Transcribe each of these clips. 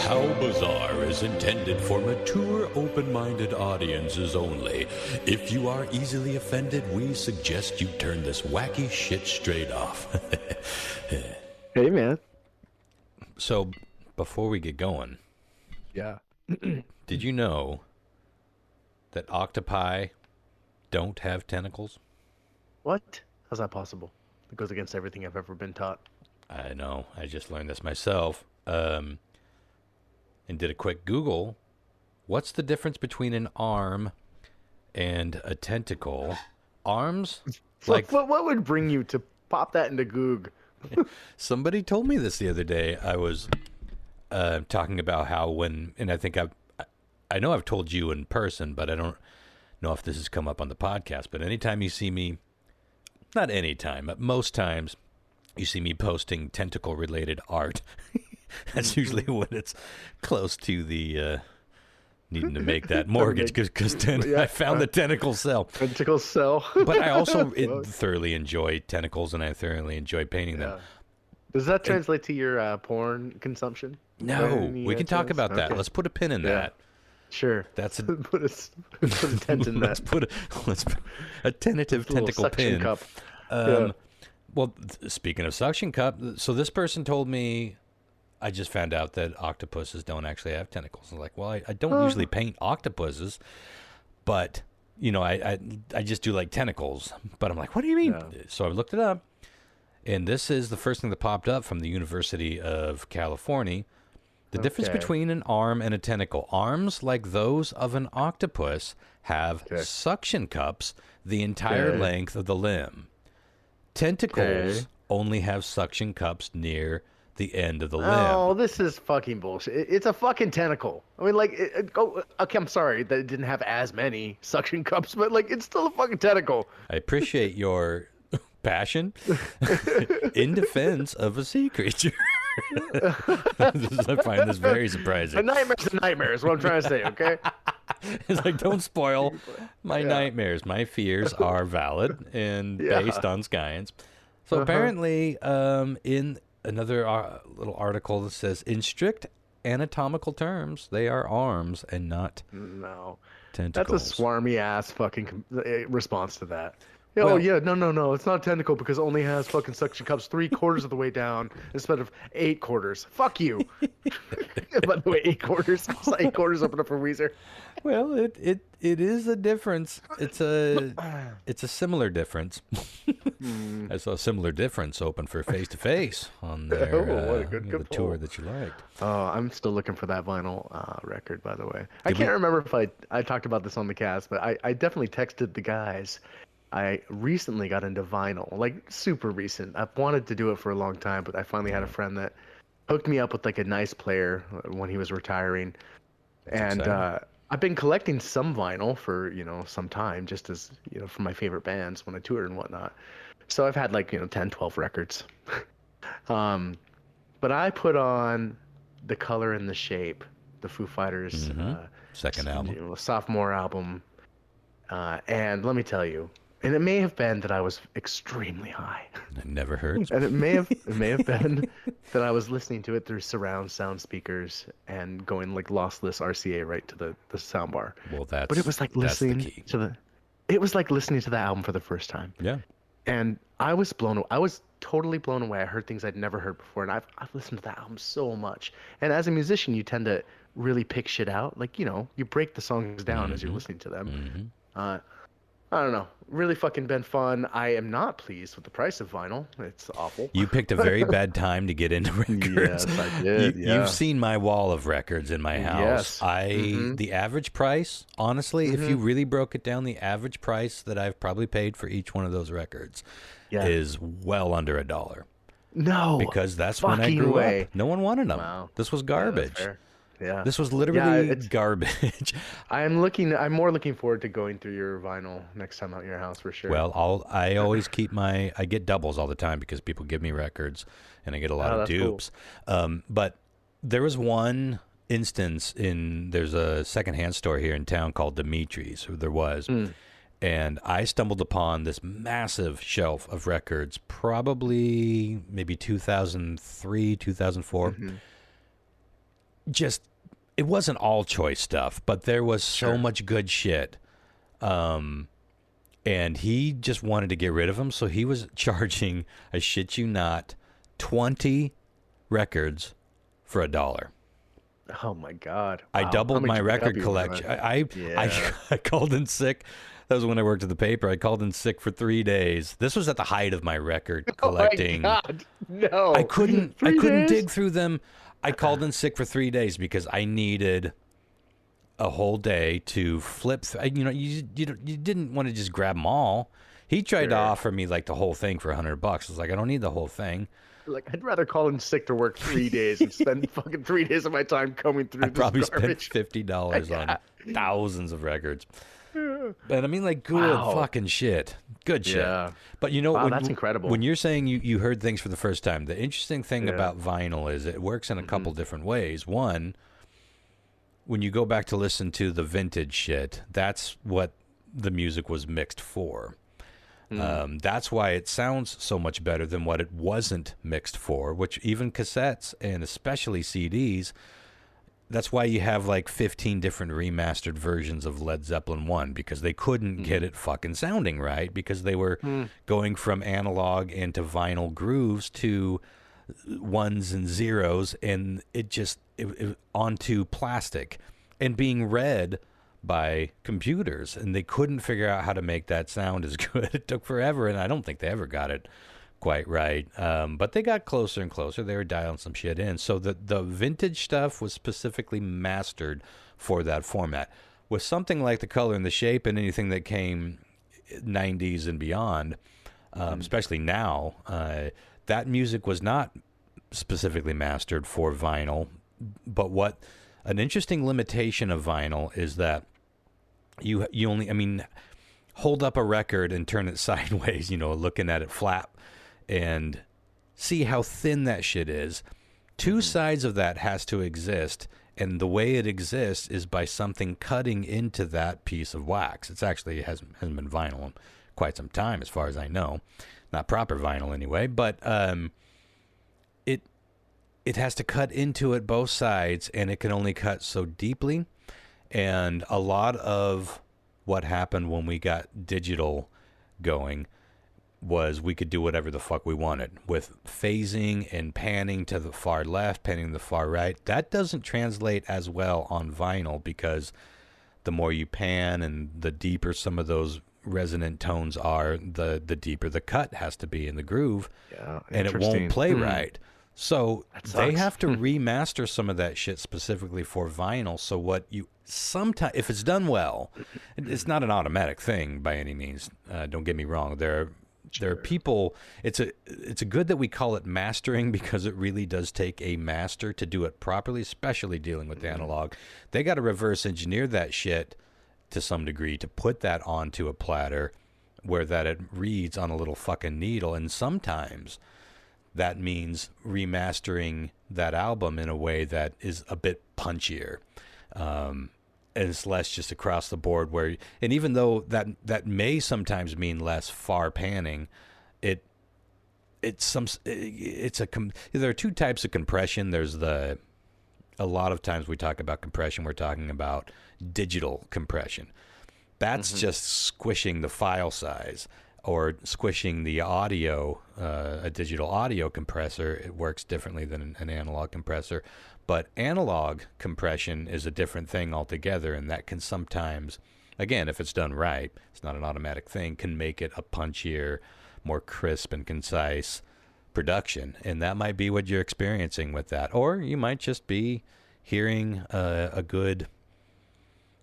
How Bizarre is intended for mature, open-minded audiences only. If you are easily offended, we suggest you turn this wacky shit straight off. Hey, man. So, before we get going, Yeah. did you know that octopi don't have tentacles? What? How's that possible? It goes against everything I've ever been taught. I know. I just learned this myself. And did a quick Google. What's the difference between an arm and a tentacle? Arms? Like what would bring you to pop that into Goog? Somebody told me this the other day. I was talking about how and I think I know I've told you in person, but I don't know if this has come up on the podcast. But anytime you see me, not anytime, but most times you see me posting tentacle-related art. That's usually when it's close to the needing to make that mortgage because I found the tentacle cell. Tentacle cell. But I also thoroughly enjoy tentacles, and I thoroughly enjoy painting them. Does that translate to your porn consumption? No, we can talk about that. Let's put a pin in that. Sure. That's put a tent in that. Let's put a tentative tentacle pin. Cup. Well, speaking of suction cup, so this person told me. I just found out that octopuses don't actually have tentacles. I'm like, well, I don't usually paint octopuses, but, you know, I just do like tentacles. But I'm like, what do you mean? Yeah. So I looked it up, and this is the first thing that popped up from the University of California. The difference between an arm and a tentacle. Arms, like those of an octopus, have suction cups the entire length of the limb. Tentacles only have suction cups near the end of the limb. Oh, this is fucking bullshit. It's a fucking tentacle. I mean, like, okay, I'm sorry that it didn't have as many suction cups, but, like, it's still a fucking tentacle. I appreciate your passion in defense of a sea creature. I find this very surprising. A nightmare's a nightmare is what I'm trying to say, okay? It's like, don't spoil my nightmares. My fears are valid and based on science. So apparently, in another little article that says, in strict anatomical terms, they are arms and not tentacles. That's a swarmy ass fucking response to that. No, it's not tentacle because it only has fucking suction cups 3/4 of the way down instead of 8/4. Fuck you. By the way, 8/4. It's 8/4 open up for Weezer. Well, it is a difference. It's a similar difference. I saw a similar difference open for Face to Face on their what a good tour that you liked. Oh, I'm still looking for that vinyl record, by the way. I can't remember if I talked about this on the cast, but I definitely texted the guys. I recently got into vinyl, like super recent. I've wanted to do it for a long time, but I finally had a friend that hooked me up with like a nice player when he was retiring. And I've been collecting some vinyl for, some time, just as, for my favorite bands when I toured and whatnot. So I've had like, 10, 12 records. But I put on The Color and the Shape, the Foo Fighters second album, sophomore album. And let me tell you, and it may have been that I was extremely high. I never heard. And it may have been that I was listening to it through surround sound speakers and going like lossless RCA right to the soundbar. Well, but it was like listening to the album for the first time. Yeah. And I was totally blown away. I heard things I'd never heard before, and I've listened to that album so much. And as a musician, you tend to really pick shit out. Like, you break the songs down as you're listening to them. I don't know. Really fucking been fun. I am not pleased with the price of vinyl. It's awful. You picked a very bad time to get into records. Yes, I did. You've seen my wall of records in my house. Yes. The average price, honestly, if you really broke it down, the average price that I've probably paid for each one of those records is well under $1. No. Because that's when I grew up. No one wanted them. Wow. This was garbage. Yeah. This was literally garbage. I'm more looking forward to going through your vinyl next time out at your house for sure. Well, I always keep I get doubles all the time because people give me records and I get a lot of dupes. Cool. But there was one instance there's a secondhand store here in town called Dimitri's, or there was. And I stumbled upon this massive shelf of records, probably maybe 2003, 2004. just it wasn't all choice stuff, but there was so Sure. much good shit. Um, and he just wanted to get rid of them, so he was charging, I shit you not, 20 records for $1. Oh my God. I Wow. How doubled many my did you pick up record even for collection. that? I Yeah. I called in sick. That was when I worked at the paper. I called in sick for 3 days. This was at the height of my record Oh my collecting. God. No. I 3 days? couldn't dig through them. I called in sick for 3 days because I needed a whole day to flip. You didn't want to just grab them all. He tried to Sure. offer me like the whole thing for $100. I was like, I don't need the whole thing. Like, I'd rather call in sick to work 3 days and spend fucking 3 days of my time combing I through this probably spent garbage. $50 on thousands of records. But I mean, like, good Wow. fucking shit, good shit. Yeah. But Wow, that's incredible. when you're saying you heard things for the first time, the interesting thing Yeah. about vinyl is it works in a Hmm. couple different ways. One, when you go back to listen to the vintage shit, that's what the music was mixed for. That's why it sounds so much better than what it wasn't mixed for, which even cassettes and especially CDs, that's why you have like 15 different remastered versions of Led Zeppelin 1 because they couldn't get it fucking sounding right because they were going from analog into vinyl grooves to ones and zeros and it onto plastic and being read by computers and they couldn't figure out how to make that sound as good. It took forever and I don't think they ever got it quite right. But they got closer and closer. They were dialing some shit in. So the vintage stuff was specifically mastered for that format. With something like The Color and the Shape and anything that came 90s and beyond, especially now, that music was not specifically mastered for vinyl. But what an interesting limitation of vinyl is that you only, I mean, hold up a record and turn it sideways, looking at it flat and see how thin that shit is. Two sides of that has to exist, and the way it exists is by something cutting into that piece of wax. It's actually hasn't been vinyl in quite some time, as far as I know, not proper vinyl anyway. But it has to cut into it both sides, and it can only cut so deeply. And a lot of what happened when we got digital going was we could do whatever the fuck we wanted with phasing and panning to the far left, panning to the far right. That doesn't translate as well on vinyl because the more you pan and the deeper some of those resonant tones are, the deeper the cut has to be in the groove, Yeah. and it won't Interesting. play right. So That they sucks. have to remaster some of that shit specifically for vinyl. So what you sometimes, if it's done well, it's not an automatic thing by any means. Don't get me wrong. There are people. It's a good that we call it mastering because it really does take a master to do it properly, especially dealing with analog. They got to reverse engineer that shit to some degree to put that onto a platter where that it reads on a little fucking needle, and sometimes that means remastering that album in a way that is a bit punchier. And it's less just across the board and even though that may sometimes mean less far panning, there are two types of compression. There's a lot of times we talk about compression, we're talking about digital compression. That's just squishing the file size or squishing the audio. A digital audio compressor, it works differently than an analog compressor. But analog compression is a different thing altogether, and that can sometimes, again, if it's done right, it's not an automatic thing, can make it a punchier, more crisp and concise production. And that might be what you're experiencing with that. Or you might just be hearing a good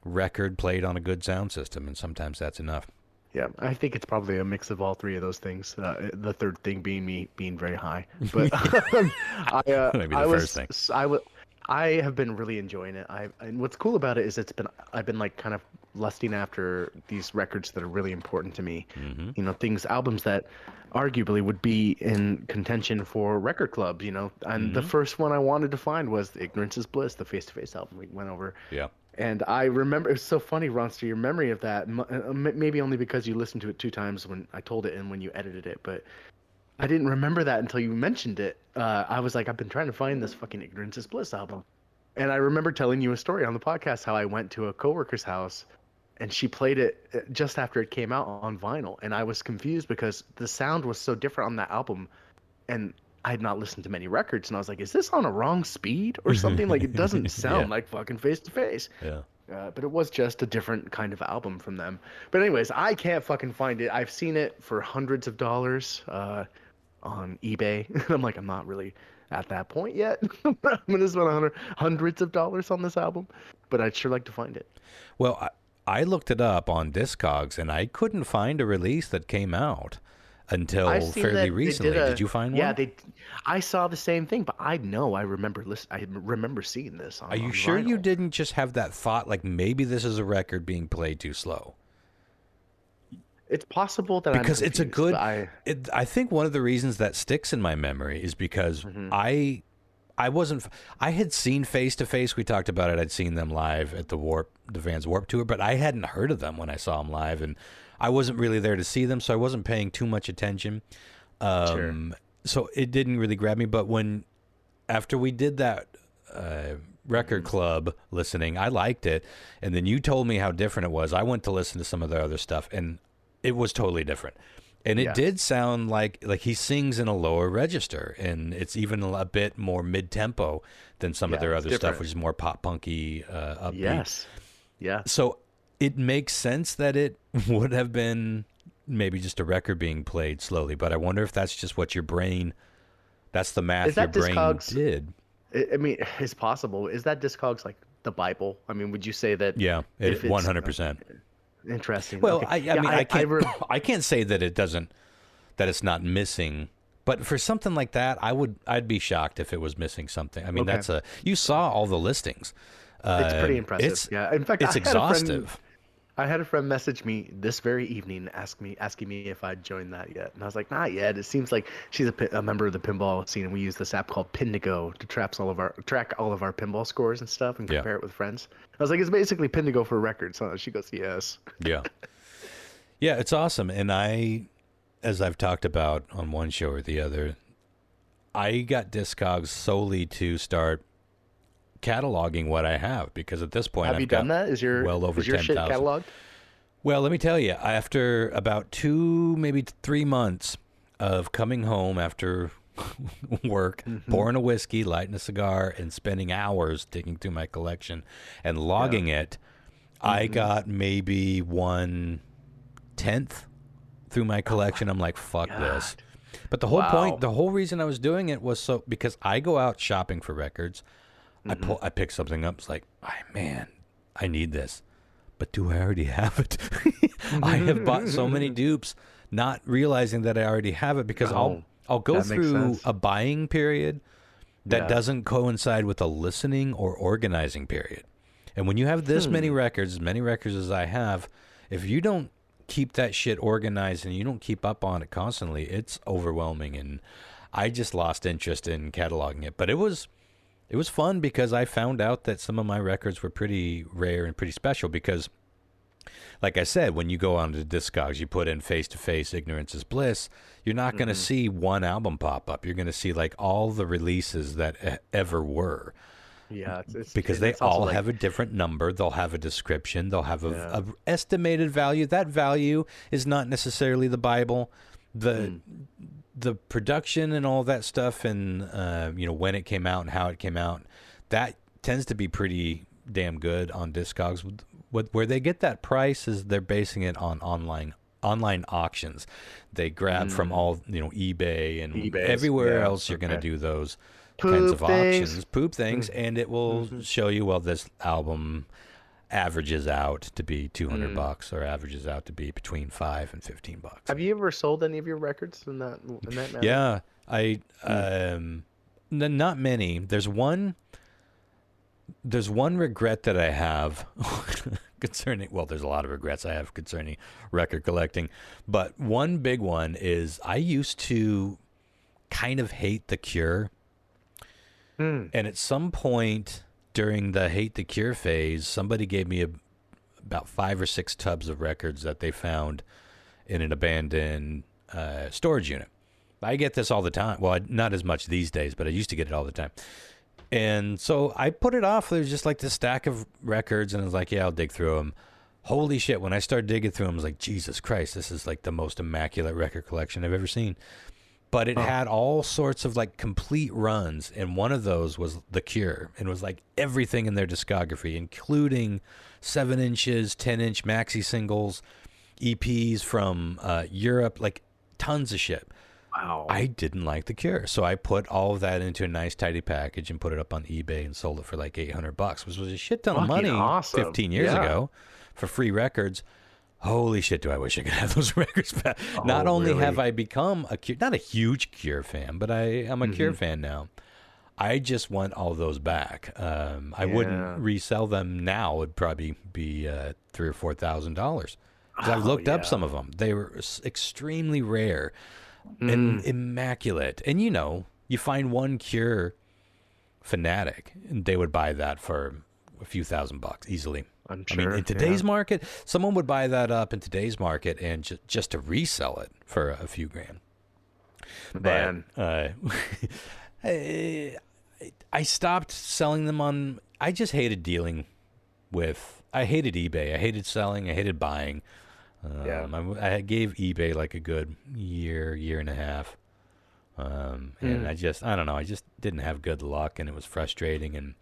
record played on a good sound system, and sometimes that's enough. Yeah, I think it's probably a mix of all three of those things. The third thing being me being very high, but Maybe I the first was thing. I have been really enjoying it. And what's cool about it is I've been like kind of lusting after these records that are really important to me. Albums that arguably would be in contention for record clubs. And the first one I wanted to find was Ignorance is Bliss, the Face to Face album we went over. Yeah. And I remember, it's so funny, Ronster, your memory of that, maybe only because you listened to it 2 times when I told it and when you edited it, but I didn't remember that until you mentioned it. I was like, I've been trying to find this fucking Ignorance is Bliss album. And I remember telling you a story on the podcast how I went to a coworker's house and she played it just after it came out on vinyl, and I was confused because the sound was so different on that album, and I had not listened to many records, and I was like, is this on a wrong speed or something? Like, it doesn't Yeah. sound like fucking Face to Face. Yeah. But it was just a different kind of album from them. But anyways, I can't fucking find it. I've seen it for hundreds of dollars on eBay. I'm like, I'm not really at that point yet. I'm gonna spend hundreds of dollars on this album, but I'd sure like to find it. Well, I looked it up on Discogs and I couldn't find a release that came out until I've seen fairly that they recently. did a Did you find yeah one? they I saw the same thing, but I know I remember seeing this Are you on sure you vinyl. didn't just have that thought, like maybe this is a record being played too slow? It's possible that I'm Because it's a confused, good. but I think one of the reasons that sticks in my memory is because Mhm. I wasn't. I had seen Face to Face. We talked about it. I'd seen them live at the Vans Warp Tour, but I hadn't heard of them when I saw them live, and I wasn't really there to see them, so I wasn't paying too much attention. Sure. So it didn't really grab me. But when after we did that record club listening, I liked it, and then you told me how different it was. I went to listen to some of the other stuff, and it was totally different. And it Yeah. did sound like he sings in a lower register, and it's even a bit more mid tempo than some of Yeah, their it's other stuff, different. which is more pop punky, upbeat. Yes. Yeah. So it makes sense that it would have been maybe just a record being played slowly, but I wonder if that's just what your brain, that's the Is math your that brain Discogs? did. I mean, it's possible. Is that Discogs like the Bible? I mean, would you say that Yeah, if it it's 100%. interesting? Well, Okay. I Yeah, mean, I can't re I can't say that it doesn't, that it's not missing. But for something like that, I'd be shocked if it was missing something. I mean, okay. you saw all the listings. It's pretty impressive. It's Yeah. In fact, it's exhaustive. I had a friend message me this very evening, asking me if I'd joined that yet, and I was like, not yet. It seems like she's a member of the pinball scene, and we use this app called Pindigo to track all of our pinball scores and stuff, and Yeah. compare it with friends. I was like, it's basically Pindigo for records, huh? She goes, yes. Yeah. Yeah, it's awesome. And as I've talked about on one show or the other, I got Discogs solely to start cataloging what I have, because at this point Have I've you got done that? well over is your shit 10,000. cataloged? Well, let me tell you, after about 2, maybe 3 months of coming home after work, pouring a whiskey, lighting a cigar, and spending hours digging through my collection and logging it, I got maybe 1/10 through my collection. I'm like, fuck this. But the whole point, the whole reason I was doing it was because I go out shopping for records. I pick something up. It's like, man, I need this. But do I already have it? I have bought so many dupes, not realizing that I already have it, because I'll go that makes through sense. a buying period that Yeah. doesn't coincide with a listening or organizing period. And when you have this many records, as many records as I have, if you don't keep that shit organized and you don't keep up on it constantly, it's overwhelming. And I just lost interest in cataloging it. But it was fun, because I found out that some of my records were pretty rare and pretty special, because like I said, when you go on to Discogs, you put in Face to Face, Ignorance is Bliss, you're not going to see one album pop up. You're going to see like all the releases that ever were. Yeah, Because and they it's also all like, have a different number. They'll have a description. They'll have Yeah. a estimated value. That value is not necessarily the Bible. The production and all that stuff, and when it came out and how it came out, that tends to be pretty damn good on Discogs. Where they get that price is they're basing it on online auctions. They grab from all eBay and eBays, everywhere yeah, else. You're going to okay. do those kinds Poop of things. auctions, poop things, and it will show you, well, this album averages out to be $200 or averages out to be between $5 and $15. Have you ever sold any of your records in that manner? Yeah, I not many. There's one regret that I have concerning, well, there's a lot of regrets I have concerning record collecting, but one big one is I used to kind of hate The Cure. And at some point during the Hate the Cure phase, somebody gave me about 5 or 6 tubs of records that they found in an abandoned storage unit. I get this all the time. Well, not as much these days, but I used to get it all the time. And so I put it off. There's just like this stack of records, and I was like, yeah, I'll dig through them. Holy shit. When I started digging through them, I was like, Jesus Christ, this is like the most immaculate record collection I've ever seen. But it had all sorts of like complete runs, and one of those was The Cure, and it was like everything in their discography, including 7 inches, 10-inch maxi singles, EPs from Europe, like tons of shit. Wow. I didn't like The Cure, so I put all of that into a nice, tidy package and put it up on eBay and sold it for like $800, which was a shit ton of money awesome. 15 years ago for free records. Holy shit, do I wish I could have those records back. Not only have I become a Cure, not a huge Cure fan, but I'm a Cure fan now. I just want all those back. I wouldn't resell them now. It'd probably be $3,000 or $4,000. I've looked up some of them. They were extremely rare and immaculate. And you find one Cure fanatic, and they would buy that for a few $1,000 easily. I'm sure. I mean, in today's market, someone would buy that up in today's market and just to resell it for a few grand. Man. But I stopped selling them on. I just hated dealing with. I hated eBay. I hated selling. I hated buying. I gave eBay like a good year and a half. And I don't know. I just didn't have good luck, and it was frustrating. And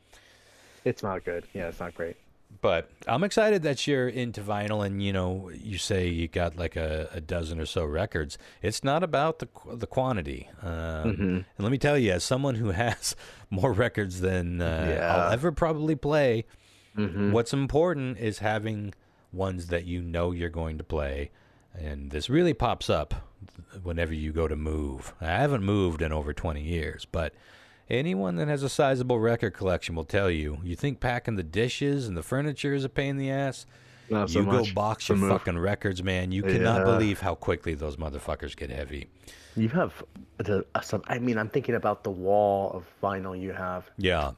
it's not good. Yeah, it's not great. But I'm excited that you're into vinyl, and you say you got like a dozen or so records. It's not about the quantity. And let me tell you, as someone who has more records than I'll ever probably play, what's important is having ones that you're going to play. And this really pops up whenever you go to move. I haven't moved in over 20 years, but anyone that has a sizable record collection will tell you, you think packing the dishes and the furniture is a pain in the ass? Not so you much. go box your fucking records, man. You cannot believe how quickly those motherfuckers get heavy. You have I'm thinking about the wall of vinyl you have. Yeah.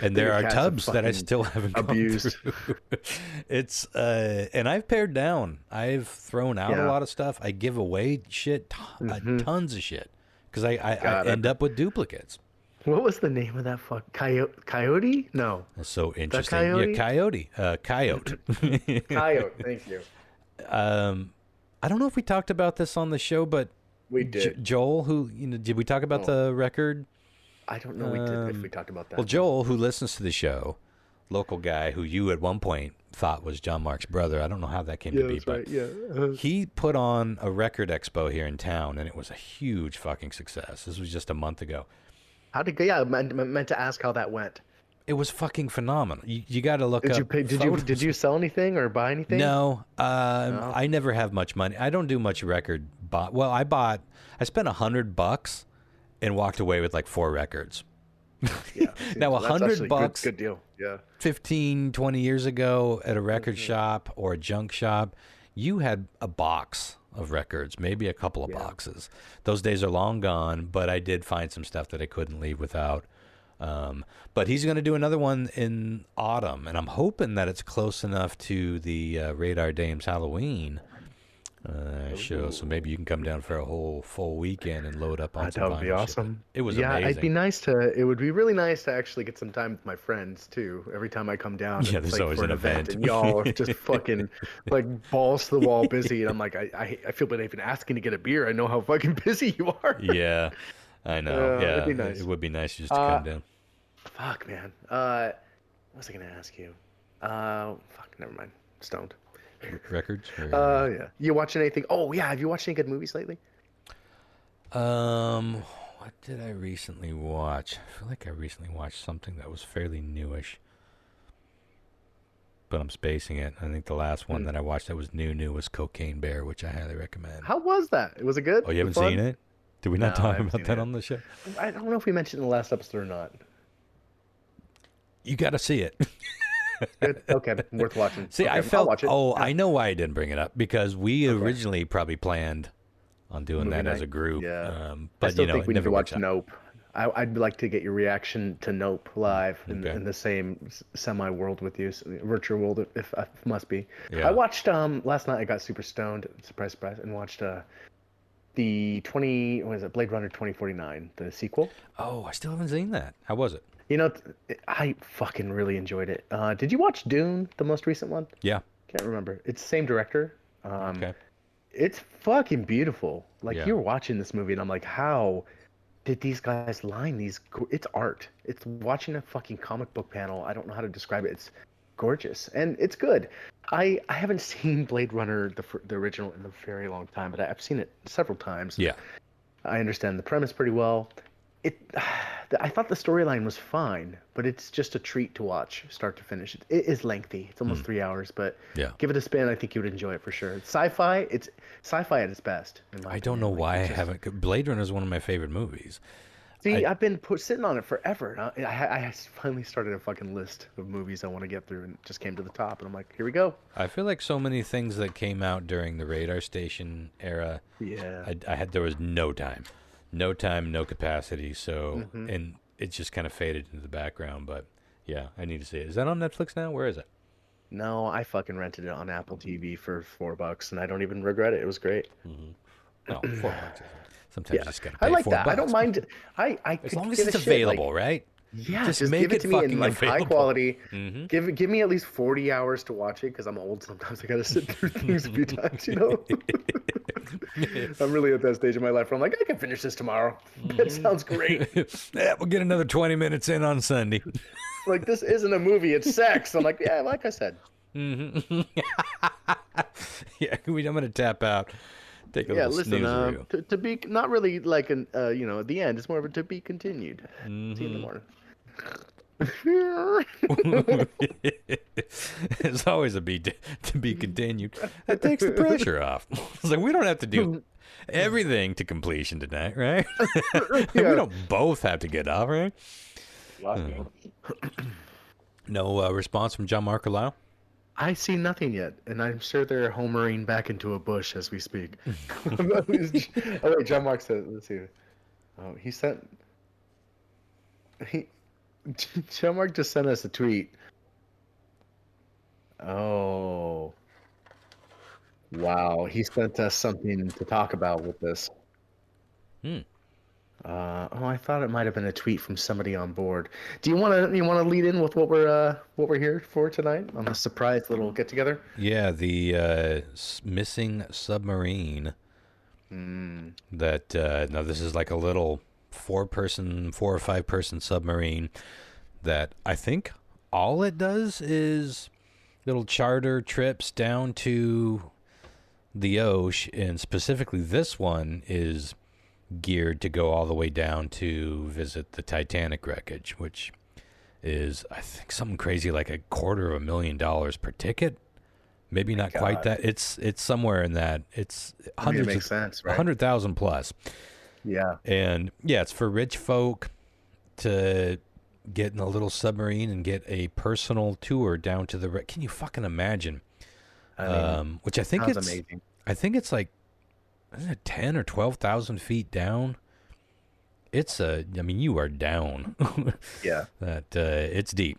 And there are tubs that I still haven't abused. It's and I've pared down. I've thrown out a lot of stuff. I give away shit, tons of shit, because I end up with duplicates. What was the name of that coyote? No. That's so interesting. Coyote? Yeah, coyote. Coyote. Coyote. Thank you. I don't know if we talked about this on the show, but we did. Joel, who did we talk about the record? I don't know. We did. If we talked about that. Well, Joel, who listens to the show, local guy who you at one point thought was John Mark's brother. I don't know how that came to be, but he put on a record expo here in town, and it was a huge fucking success. This was just a month ago. How did go? Yeah, I meant to ask how that went. It was fucking phenomenal. You got to look up. Did you sell anything or buy anything? No, I never have much money. I don't do much record. I spent $100 and walked away with like 4 records. Yeah. Now $100, good deal. Yeah. 15, 20 years ago at a record shop or a junk shop, you had a box of records, maybe a couple of boxes. Those days are long gone, but I did find some stuff that I couldn't leave without. But he's going to do another one in autumn, and I'm hoping that it's close enough to the Radar Dames Halloween show, so maybe you can come down for a whole full weekend and load up on some vinyl. That would be awesome. It was amazing. It would be really nice to actually get some time with my friends too. Every time I come down, there's always an event, and y'all are just fucking like balls to the wall busy, and I'm like, I feel bad even asking to get a beer. I know how fucking busy you are. Yeah, I know. It'd be nice. It would be nice just to come down. Fuck, man. What was I gonna ask you? Fuck, never mind. Stoned. Records? Yeah. You watching anything? Oh, yeah. Have you watched any good movies lately? What did I recently watch? I feel like I recently watched something that was fairly newish, but I'm spacing it. I think the last one that I watched that was new was Cocaine Bear, which I highly recommend. How was that? Was it good? Oh, you haven't seen it? Did we not talk about that on the show? I don't know if we mentioned in the last episode or not. You got to see it. Good. Okay, worth watching. See, okay, I felt. watch it. I know why I didn't bring it up, because we originally probably planned on doing that as a group. Yeah. But I still think we need to watch out. Nope. I'd like to get your reaction to Nope live in the same semi-world with you, virtual world if must be. Yeah. I watched last night. I got super stoned, surprise, and watched the Blade Runner 2049, the sequel. Oh, I still haven't seen that. How was it? You know, I fucking really enjoyed it. Did you watch Dune, the most recent one? Yeah. Can't remember. It's the same director. Um, Okay. it's fucking beautiful. Like Yeah. you're watching this movie, and I'm like, how did these guys line these? It's art. It's watching a fucking comic book panel. I don't know how to describe it. It's gorgeous and it's good. I haven't seen Blade Runner the original in a very long time, but I've seen it several times. Yeah. I understand the premise pretty well. It, I thought the storyline was fine, but it's just a treat to watch, start to finish. It is lengthy. It's almost 3 hours, but Yeah. give it a spin. I think you would enjoy it for sure. It's sci-fi. It's sci-fi at its best, in my I don't opinion. know Like, why I it just, haven't. Blade Runner is one of my favorite movies. see, I I've been sitting on it forever. I finally started a fucking list of movies I want to get through, and it just came to the top, and I'm like, here we go. I feel like so many things that came out during the radar station era, Yeah. there was no time, no capacity. So Hmm. and it just kind of faded into the background. But yeah, I need to see it. Is that on Netflix now? Where is it? No, I fucking rented it on Apple TV for $4, and I don't even regret it. It was great. No, $4. Sometimes Yeah, you just gotta I pay like four that. I bucks. don't mind. I As could long as give it's a shit. Like, available, right? yeah, Just just make give it it to me in fucking like high available. quality. Mm-hmm. Give me at least 40 hours to watch it because I'm old. Sometimes I gotta sit through things a few times, you know. I'm really at that stage of my life where I'm like, I can finish this tomorrow. That sounds great. Yeah, we'll get another 20 minutes in on Sunday. Like this isn't a movie; it's sex. I'm like, yeah, like I said. Yeah, I'm gonna tap out. Take a Yeah, little listen, snooze. to be not really like an at the end. It's more of a to be continued. See you in the Mm-hmm. morning. It's always a be to be continued. That takes the pressure off. It's like we don't have to do everything to completion tonight, right? We Yeah. don't both have to get off, right? No response from John Mark Carlisle? I see nothing yet, and I'm sure they're homering back into a bush as we speak. Oh wait, John Mark said, let's see. Oh, he sent he John Mark just sent us a tweet. Oh, wow, he sent us something to talk about with this. Hmm. Oh, I thought it might have been a tweet from somebody on board. Do you want to lead in with what we're here for tonight on the surprise little get together? Yeah, the missing submarine. That now this is like a little 4 or 5 person submarine that I think all it does is little charter trips down to the ocean, and specifically this one is geared to go all the way down to visit the Titanic wreckage, which is I think something crazy like $250,000 per ticket. Maybe not quite God. that. It's somewhere in that. It's I mean, it hundreds makes of sense, right? 100,000 plus. Yeah. And yeah, it's for rich folk to get in a little submarine and get a personal tour down to the. Can you fucking imagine? I mean, Which I think sounds it's. amazing. I think it's like, isn't it 10 or 12,000 feet down? It's a. I mean, you are down. Yeah. That it's deep.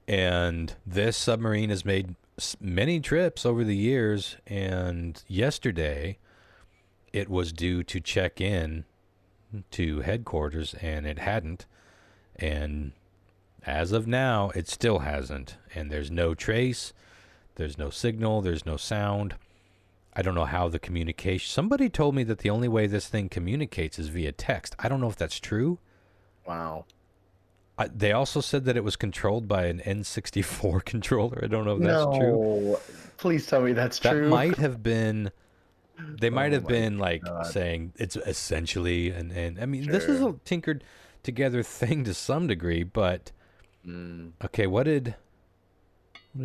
And this submarine has made many trips over the years. And yesterday, it was due to check in to headquarters, and it hadn't. And as of now, it still hasn't. And there's no trace, there's no signal, there's no sound. I don't know how the communication. Somebody told me that the only way this thing communicates is via text. I don't know if that's true. Wow. They also said that it was controlled by an N64 controller. I don't know if that's true. No, please tell me that's That true. might have been. They might Oh have my been like God. saying it's essentially and I mean this is Sure. a tinkered together thing to some degree, but okay, what did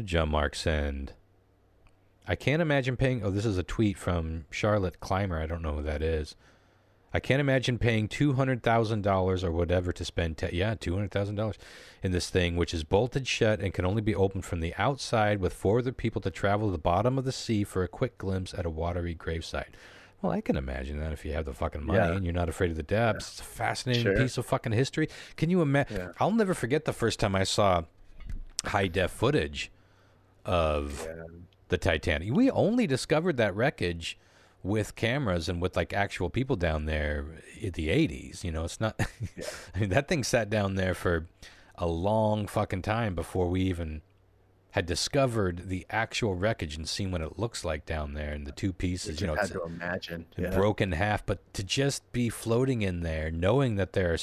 John Mark send? I can't imagine paying. Oh, this is a tweet from Charlotte Clymer. I don't know who that is. I can't imagine paying $200,000 or whatever to spend. $200,000 in this thing, which is bolted shut and can only be opened from the outside, with 4 other people to travel to the bottom of the sea for a quick glimpse at a watery gravesite. Well, I can imagine that if you have the fucking money Yeah. and you're not afraid of the depths. It's a fascinating Sure. piece of fucking history. Can you imagine? Yeah. I'll never forget the first time I saw high def footage of Yeah. the Titanic. We only discovered that wreckage with cameras and with like actual people down there in the 80s. You know, it's not. Yeah. I mean, that thing sat down there for a long fucking time before we even had discovered the actual wreckage and seen what it looks like down there and the two pieces. You know, had it's to imagine. broken in half. But to just be floating in there, knowing that there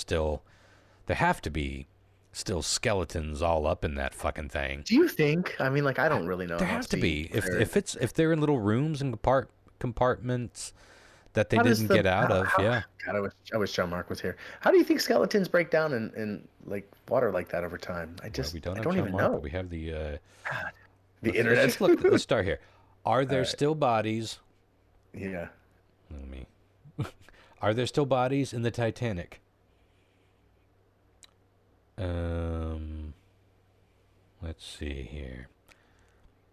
have to be still skeletons all up in that fucking thing. Do you think? I mean, like, I don't really know. There have to be. If they're in little rooms and compartments that they didn't get out of. Yeah. God, I wish John Mark was here. How do you think skeletons break down in like water like that over time? I don't even know. We have the internet. Let's start here. Are there still bodies? Yeah. Are there still bodies in the Titanic? Let's see here.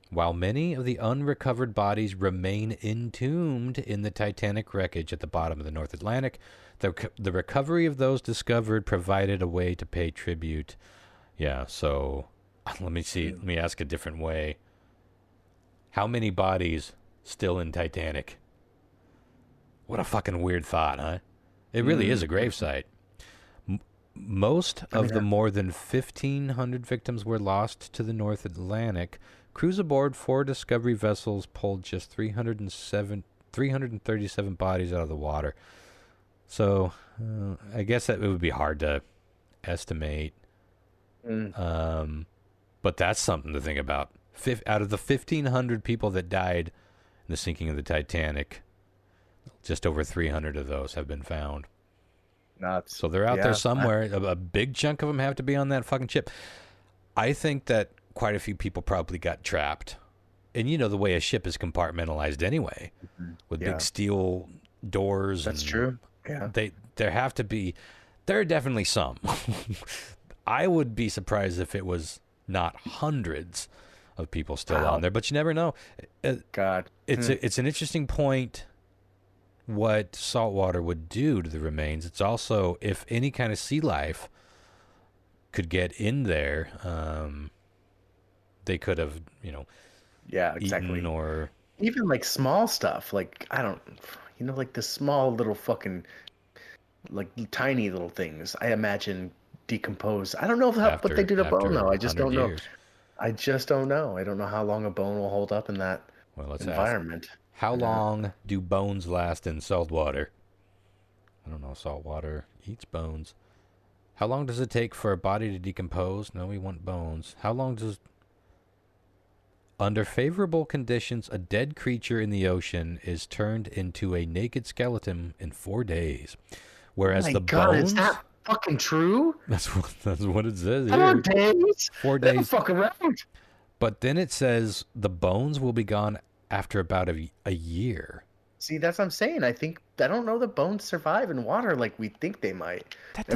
While many of the unrecovered bodies remain entombed in the Titanic wreckage at the bottom of the North Atlantic, the recovery of those discovered provided a way to pay tribute. Yeah, so let me see. Let me ask a different way. How many bodies still in Titanic? What a fucking weird thought, huh? It really is a gravesite. Most of the more than 1,500 victims were lost to the North Atlantic. Crews aboard 4 Discovery vessels pulled just 337 bodies out of the water. So I guess that it would be hard to estimate. But that's something to think about. Out of the 1,500 people that died in the sinking of the Titanic, just over 300 of those have been found. Nuts. So they're out there somewhere. A big chunk of them have to be on that fucking ship. I think that quite a few people probably got trapped. And you know the way a ship is compartmentalized anyway, with big steel doors. That's true. Yeah. There are definitely some. I would be surprised if it was not hundreds of people still on there, but you never know. God. It's an interesting point what saltwater would do to the remains. It's also, if any kind of sea life could get in there, they could have, exactly. eaten or even like small stuff, like like the small little fucking, like tiny little things. I imagine decompose. I don't know what they do to bone though. I just don't know. I just don't know. I don't know how long a bone will hold up in that environment. How long do bones last in salt water? I don't know. Salt water eats bones. How long does it take for a body to decompose? No, we want bones. How long does... Under favorable conditions, a dead creature in the ocean is turned into a naked skeleton in 4 days. Whereas bones... Is that fucking true? That's what it says here. 4 days? 4 days. Don't fuck around. But then it says the bones will be gone after about a year. See, that's what I'm saying. I don't know that bones survive in water like we think they might. That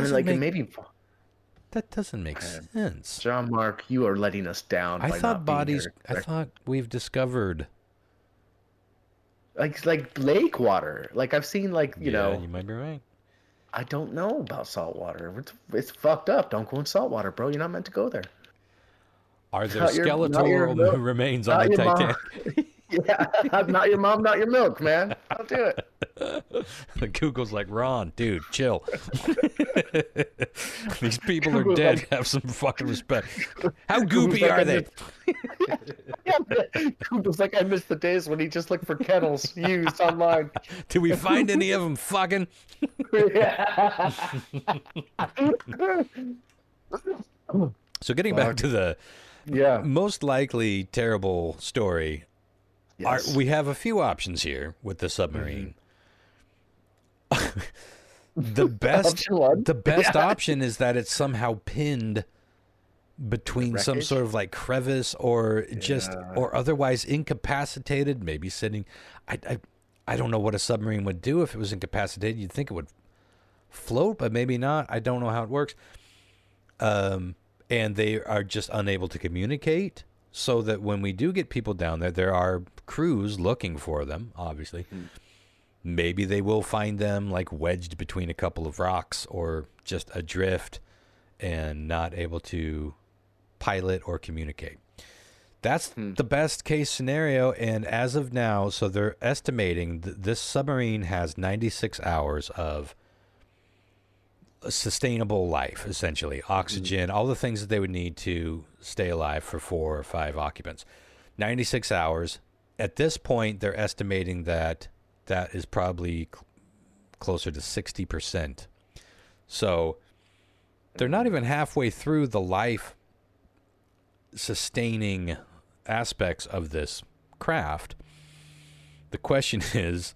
doesn't make sense. John Mark, you are letting us down. I thought we've discovered like lake water. Like I've seen you might be right. I don't know about salt water. It's fucked up. Don't go in salt water, bro. You're not meant to go there. Are there skeletal remains on the Titanic? Yeah, not your mom, not your milk, man. Don't do it. Google's like, Ron, dude, chill. These people are dead. Have some fucking respect. How goopy are they? Google's like, I miss the days when he just looked for kettles used online. Did we find any of them fucking? So getting back to the most likely terrible story. Yes. We have a few options here with the submarine. The best option is that it's somehow pinned between some sort of like crevice or or otherwise incapacitated, maybe sitting. I don't know what a submarine would do if it was incapacitated. You'd think it would float, but maybe not. I don't know how it works. And they are just unable to communicate. So that when we do get people down there, there are crews looking for them, obviously. Maybe they will find them like wedged between a couple of rocks or just adrift and not able to pilot or communicate. That's the best case scenario. And as of now, so they're estimating this submarine has 96 hours of sustainable life, essentially oxygen, all the things that they would need to stay alive for 4 or 5 occupants. 96 hours. At this point, they're estimating that is probably closer to 60%. So they're not even halfway through the life sustaining aspects of this craft. The question is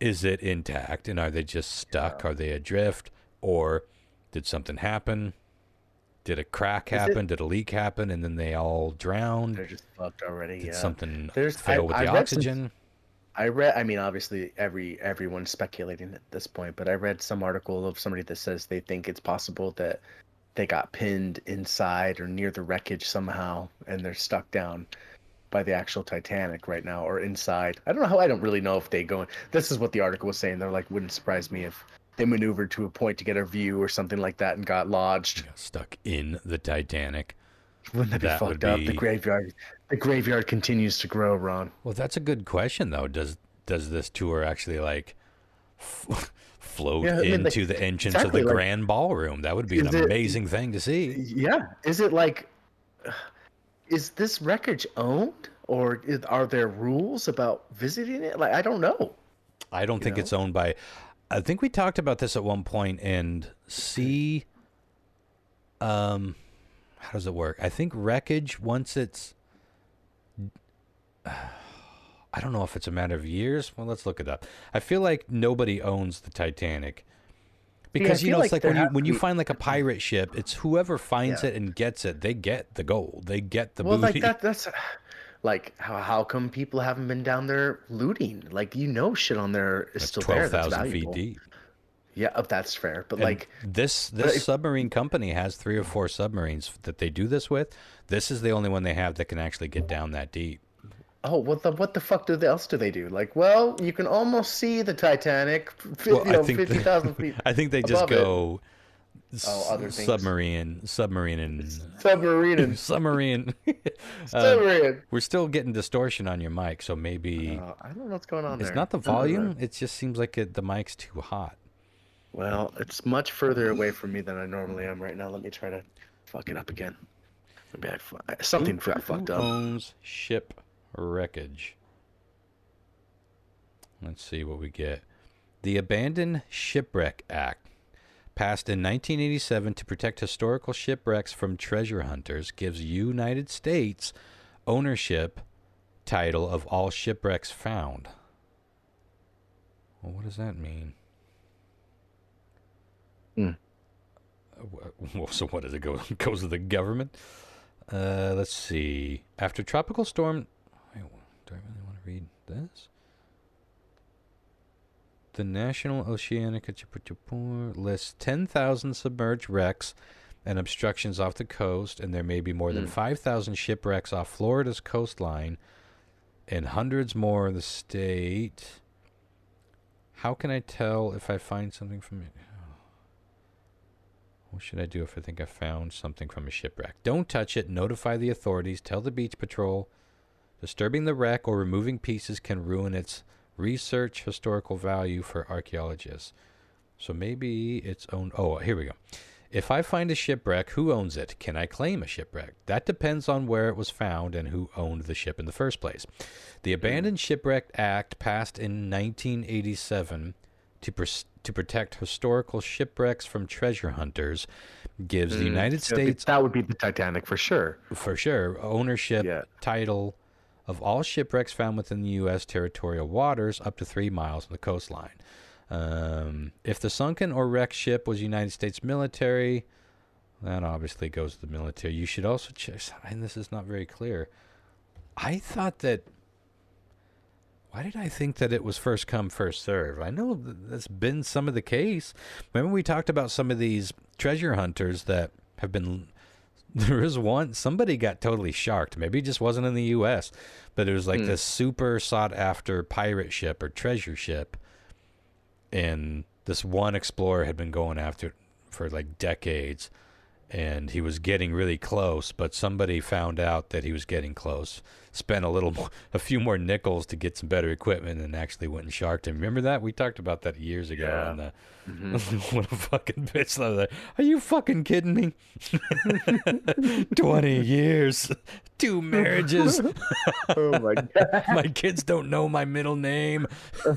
it intact, and are they just stuck? Are they adrift? Or did something happen? Did a crack happen? Did a leak happen, and then they all drowned? They're just fucked already. Did yeah. something fail with the oxygen? I read. I mean, obviously, everyone's speculating at this point, but I read some article of somebody that says they think it's possible that they got pinned inside or near the wreckage somehow, and they're stuck down by the actual Titanic right now, or inside. I don't know how. I don't really know if they go in. This is what the article was saying. They're like, wouldn't surprise me if they maneuvered to a point to get a view or something like that and got lodged. Got stuck in the Titanic. Wouldn't that be fucked up? The graveyard continues to grow, Ron. Well, that's a good question, though. Does this tour actually like float into the entrance of the grand ballroom? That would be an amazing thing to see. Yeah. Is it like, is this wreckage owned, or are there rules about visiting it? Like, I don't know. I don't think it's owned by. I think we talked about this at one point, and how does it work? I think wreckage, once it's, I don't know if it's a matter of years. Well, let's look it up. I feel like nobody owns the Titanic because, it's like when you find like a pirate ship, it's whoever finds it and gets it, they get the gold. They get the booty. Like that's like, how come people haven't been down there looting? Like, shit on there is still there. That's 12,000 feet deep. Yeah, that's fair. But and this submarine company has 3 or 4 submarines that they do this with. This is the only one they have that can actually get down that deep. Oh, what the fuck else do they do? Like, well, you can almost see the Titanic, 50,000 feet. I think they just go other things. Submarine. We're still getting distortion on your mic, so maybe I don't know what's going on there. It's not the volume. It just seems like the mic's too hot. Well, it's much further away from me than I normally am right now. Let me try to fuck it up again. Maybe something got fucked up. Who owns ship wreckage? Let's see what we get. The Abandoned Shipwreck Act, passed in 1987 to protect historical shipwrecks from treasure hunters, gives United States ownership title of all shipwrecks found. Well, what does that mean? So what does it go? Goes to the government? Let's see. After tropical storm... Wait, do I really want to read this? The National Oceanic lists 10,000 submerged wrecks and obstructions off the coast, and there may be more than 5,000 shipwrecks off Florida's coastline and hundreds more in the state. How can I tell if I find something from it? What should I do if I think I found something from a shipwreck? Don't touch it. Notify the authorities. Tell the beach patrol. Disturbing the wreck or removing pieces can ruin its research historical value for archaeologists. So maybe it's owned. Oh, here we go. If I find a shipwreck, who owns it? Can I claim a shipwreck? That depends on where it was found and who owned the ship in the first place. The Abandoned Shipwreck Act, passed in 1987 to protect historical shipwrecks from treasure hunters, gives the United States... That would be the Titanic for sure. For sure. Ownership title of all shipwrecks found within the U.S. territorial waters up to 3 miles of the coastline. If the sunken or wrecked ship was United States military, that obviously goes to the military. You should also check, and this is not very clear. I thought that... Why did I think that it was first come, first serve? I know that's been some of the case. Remember we talked about some of these treasure hunters that have been... There is one, somebody got totally sharked. Maybe it just wasn't in the U.S., but it was like this super sought-after pirate ship or treasure ship, and this one explorer had been going after it for like decades, and he was getting really close, but somebody found out that he was getting close, spent a few more nickels to get some better equipment, and actually went and sharked him. Remember that? We talked about that years ago. Yeah. On the Mm-hmm. what a fucking bitch! I was like, are you fucking kidding me? 20 years, 2 marriages. Oh my My god. kids don't know my middle name,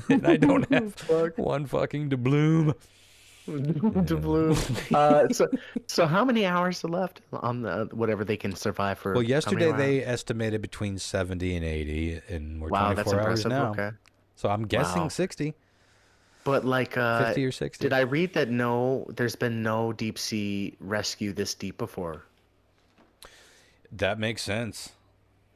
and I don't have Fuck. one fucking doubloon. To Yeah. bloom. So how many hours are left on the whatever they can survive Well, for? How many yesterday rounds? they estimated between 70 and 80, and we're Wow, that's 24 hours impressive. now. Okay. So I'm guessing Wow. 60, But like, 50 or did 60. I read that there's been no deep sea rescue this deep before? That makes sense.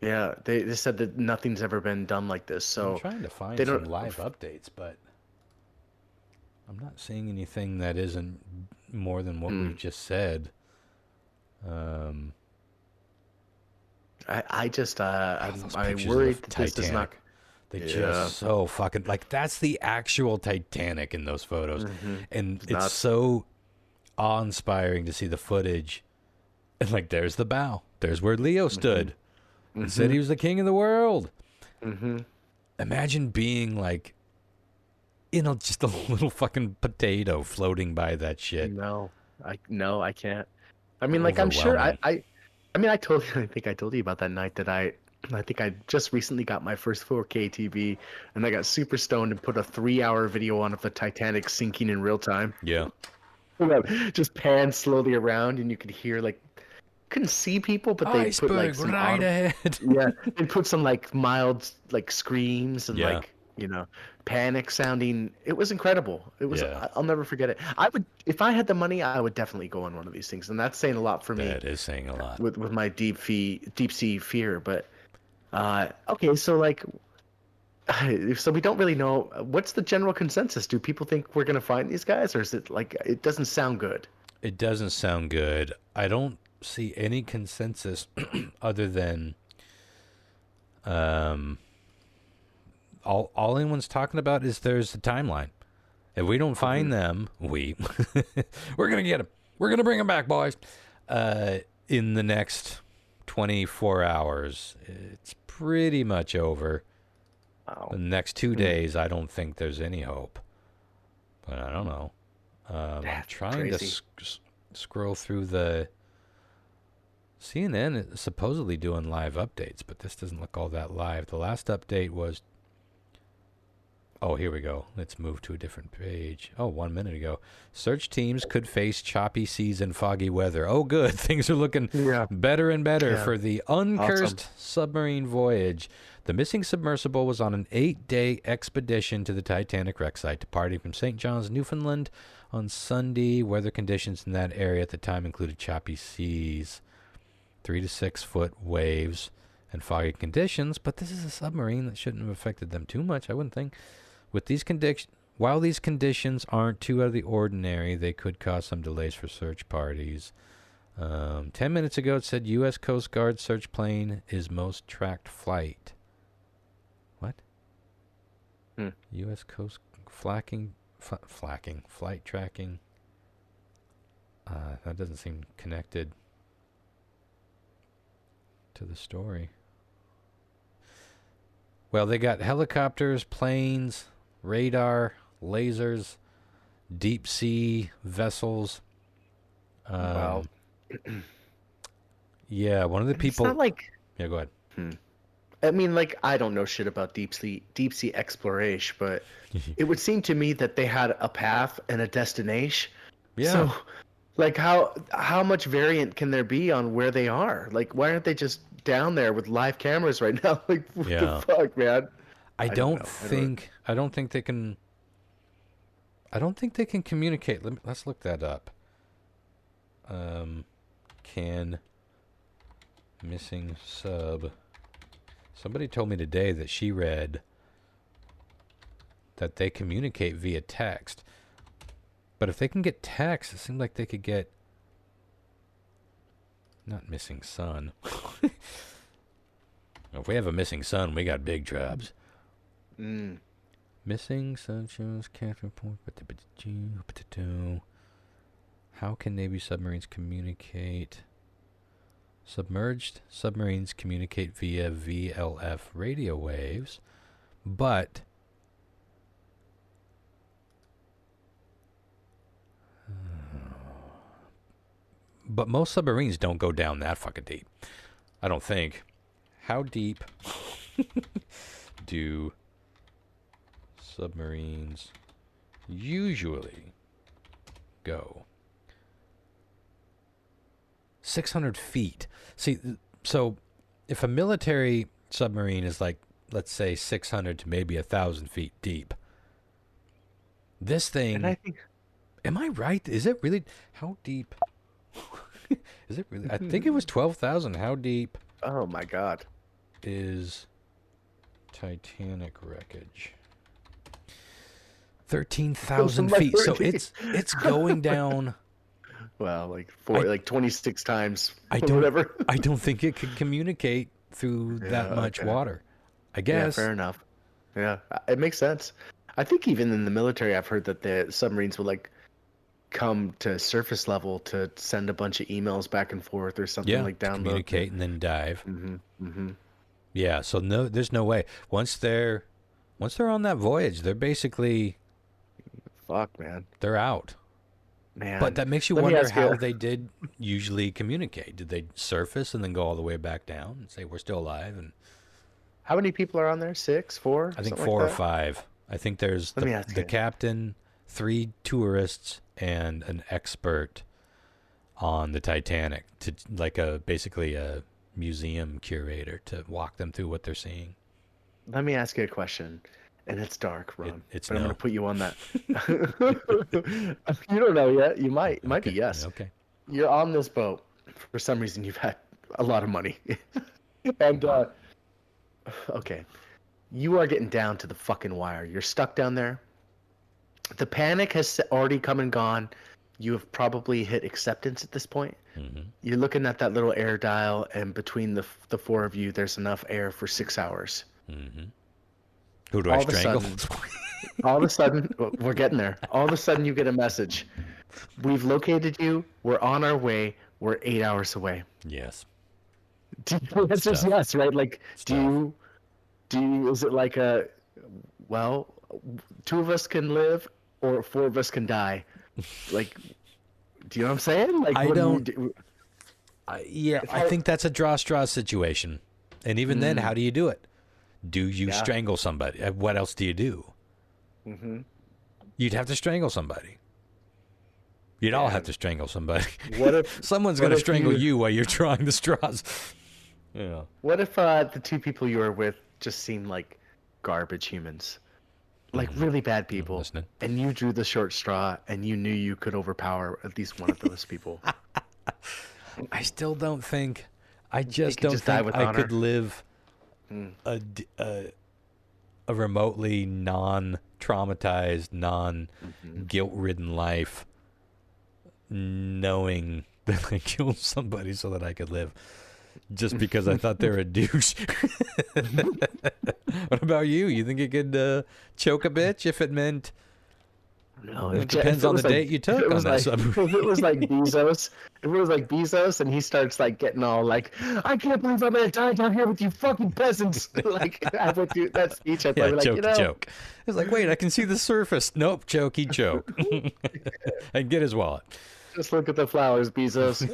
Yeah, they said that nothing's ever been done like this. I'm So trying to they find don't. some live updates, but I'm not seeing anything that isn't more than what Hmm. we've just said. Um, I just those I pictures of the worried that this is not. Titanic. They Yeah. just so fucking like that's the actual Titanic in those photos, Hmm. and It's it's nuts. so awe-inspiring to see the footage. And like, there's the bow. There's where Leo Hmm. stood and said Hmm. he was the king of the world. Hmm. Imagine being like, just a little fucking potato floating by that shit. No, I can't. I mean, like I'm sure Overwhelming. I mean, I told I think I told you about that night that I think I just recently got my first 4K TV, and I got super stoned and put a 3-hour video on of the Titanic sinking in real time. Yeah. Just panned slowly around, and you could hear like couldn't see people, but they put like Iceberg some right audio. ahead. Yeah, they put some like mild like screams and Yeah. like panic sounding. It was incredible. It was. Yeah. I'll never forget it. I would if I had the money, I would definitely go on one of these things, and that's saying a lot for me That is saying a lot. with my deep sea fear. But okay, so like. So we don't really know what's the general consensus. Do people think we're gonna find these guys, or is it like it doesn't sound good? It doesn't sound good. I don't see any consensus other than um, all anyone's talking about is there's a timeline. If we don't Hmm. find them, we're gonna get them. We're gonna bring them back, boys. In the next 24 hours, it's pretty much over. The Wow. next 2 days, Hmm. I don't think there's any hope. But I don't know. I'm That's trying to crazy. scroll through the CNN is supposedly doing live updates, but this doesn't look all that live. The last update was. Oh, here we go. Let's move to a different page. Oh, 1 minute ago. Search teams could face choppy seas and foggy weather. Oh, good. Things are looking Yeah. better and better Yeah. for the Awesome. uncursed submarine voyage. The missing submersible was on an 8-day expedition to the Titanic wreck site, departing from St. John's, Newfoundland on Sunday. Weather conditions in that area at the time included choppy seas, 3 to 6 foot waves, and foggy conditions. But this is a submarine that shouldn't have affected them too much, I wouldn't think. With these while these conditions aren't too out of the ordinary, they could cause some delays for search parties. 10 minutes ago, it said U.S. Coast Guard search plane is most tracked flight. What? Hmm. U.S. Coast flight tracking. That doesn't seem connected to the story. Well, they got helicopters, planes, radar, lasers, deep sea vessels. Wow. Yeah, one of the And it's people. not like Yeah, go ahead. I mean, like I don't know shit about deep sea exploration, but it would seem to me that they had a path and a destination. Yeah. So, like, how much variant can there be on where they are? Like, why aren't they just down there with live cameras right now? Like, what Yeah. the fuck, man? I I don't don't know. think they can. I don't think they can communicate. Let's look that up. Can missing sub. Somebody told me today that she read that they communicate via text. But if they can get text, it seems like they could get. Not missing son. If we have a missing son, we got big tribes. Mm. Missing son shows can't report. How can Navy submarines communicate? Submerged submarines communicate via VLF radio waves, but most submarines don't go down that fucking deep. I don't think. How deep do submarines usually go? 600 feet. See, so if a military submarine is like, let's say 600 to maybe 1,000 feet deep, this thing, And I think, am I right? Is it really, how deep? Is it really? I think it was 12,000. How deep oh my God. is Titanic wreckage? 13,000 feet. So it's going down. Well, like I- like 26 times I or don't. whatever. I don't think it could communicate through that Yeah, much okay. water. I Yeah, guess. fair enough. Yeah, it makes sense. I think even in the military, I've heard that the submarines will like come to surface level to send a bunch of emails back and forth or something, Yeah, like to download. communicate and then dive. Mm-hmm. Mm-hmm. Yeah, so no, there's no way. Once they're on that voyage, they're basically Fuck, man. they're out. Man. But that makes you Let me wonder ask how you, they did usually communicate. Did they surface and then go all the way back down and say we're still alive? And how many people are on there? 6, 4, I think something 4 like or that? 5. I think there's Let me ask the you. captain, 3 tourists, and an expert on the Titanic to like basically a museum curator to walk them through what they're seeing. Let me ask you a question. And it's dark, Ron. It's but I'm no. going to put you on that. You don't know yet. You might. It might be Okay, yes. Okay. You're on this boat. For some reason, you've had a lot of money. And, okay. You are getting down to the fucking wire. You're stuck down there. The panic has already come and gone. You have probably hit acceptance at this point. Mm-hmm. You're looking at that little air dial, and between the 4 of you, there's enough air for 6 hours. Mm-hmm. Who do All I of a strangle? sudden- All of a sudden, we're getting there. All of a sudden, you get a message. We've located you. We're on our way. We're 8 hours away. Yes. The answer is tough. yes, right? Like, It's do you, is it like a, well, 2 of us can live or 4 of us can die? Like, do you know what I'm saying? Like, I what don't- do you do? I hard- think that's a draw-straw situation. And even then, how do you do it? Do you Yeah. strangle somebody? What else do you do? Mm-hmm. You'd have to strangle somebody. You'd all have Man. to strangle somebody. What if Someone's what going to if strangle you- you while you're drawing the straws. Yeah. What if the 2 people you were with just seemed like garbage humans? Like really bad people. listening. And you drew the short straw and you knew you could overpower at least one of those people. I still don't think. I just could don't just die think with I honor. could live a remotely non-traumatized, non-guilt-ridden life, knowing that I killed somebody so that I could live, just because I thought they're a douche. What about you? You think you could choke a bitch if it meant? No, It depends on the date you took on that submarine. If it was like Bezos, and he starts like getting all like, I can't believe I'm gonna die down here with you fucking peasants. Like I would do that speech. I'd Yeah, probably like, choke, choke. It's like, wait, I can see the surface. Nope, chokey, choke. And get his wallet. just look at the flowers, Bezos.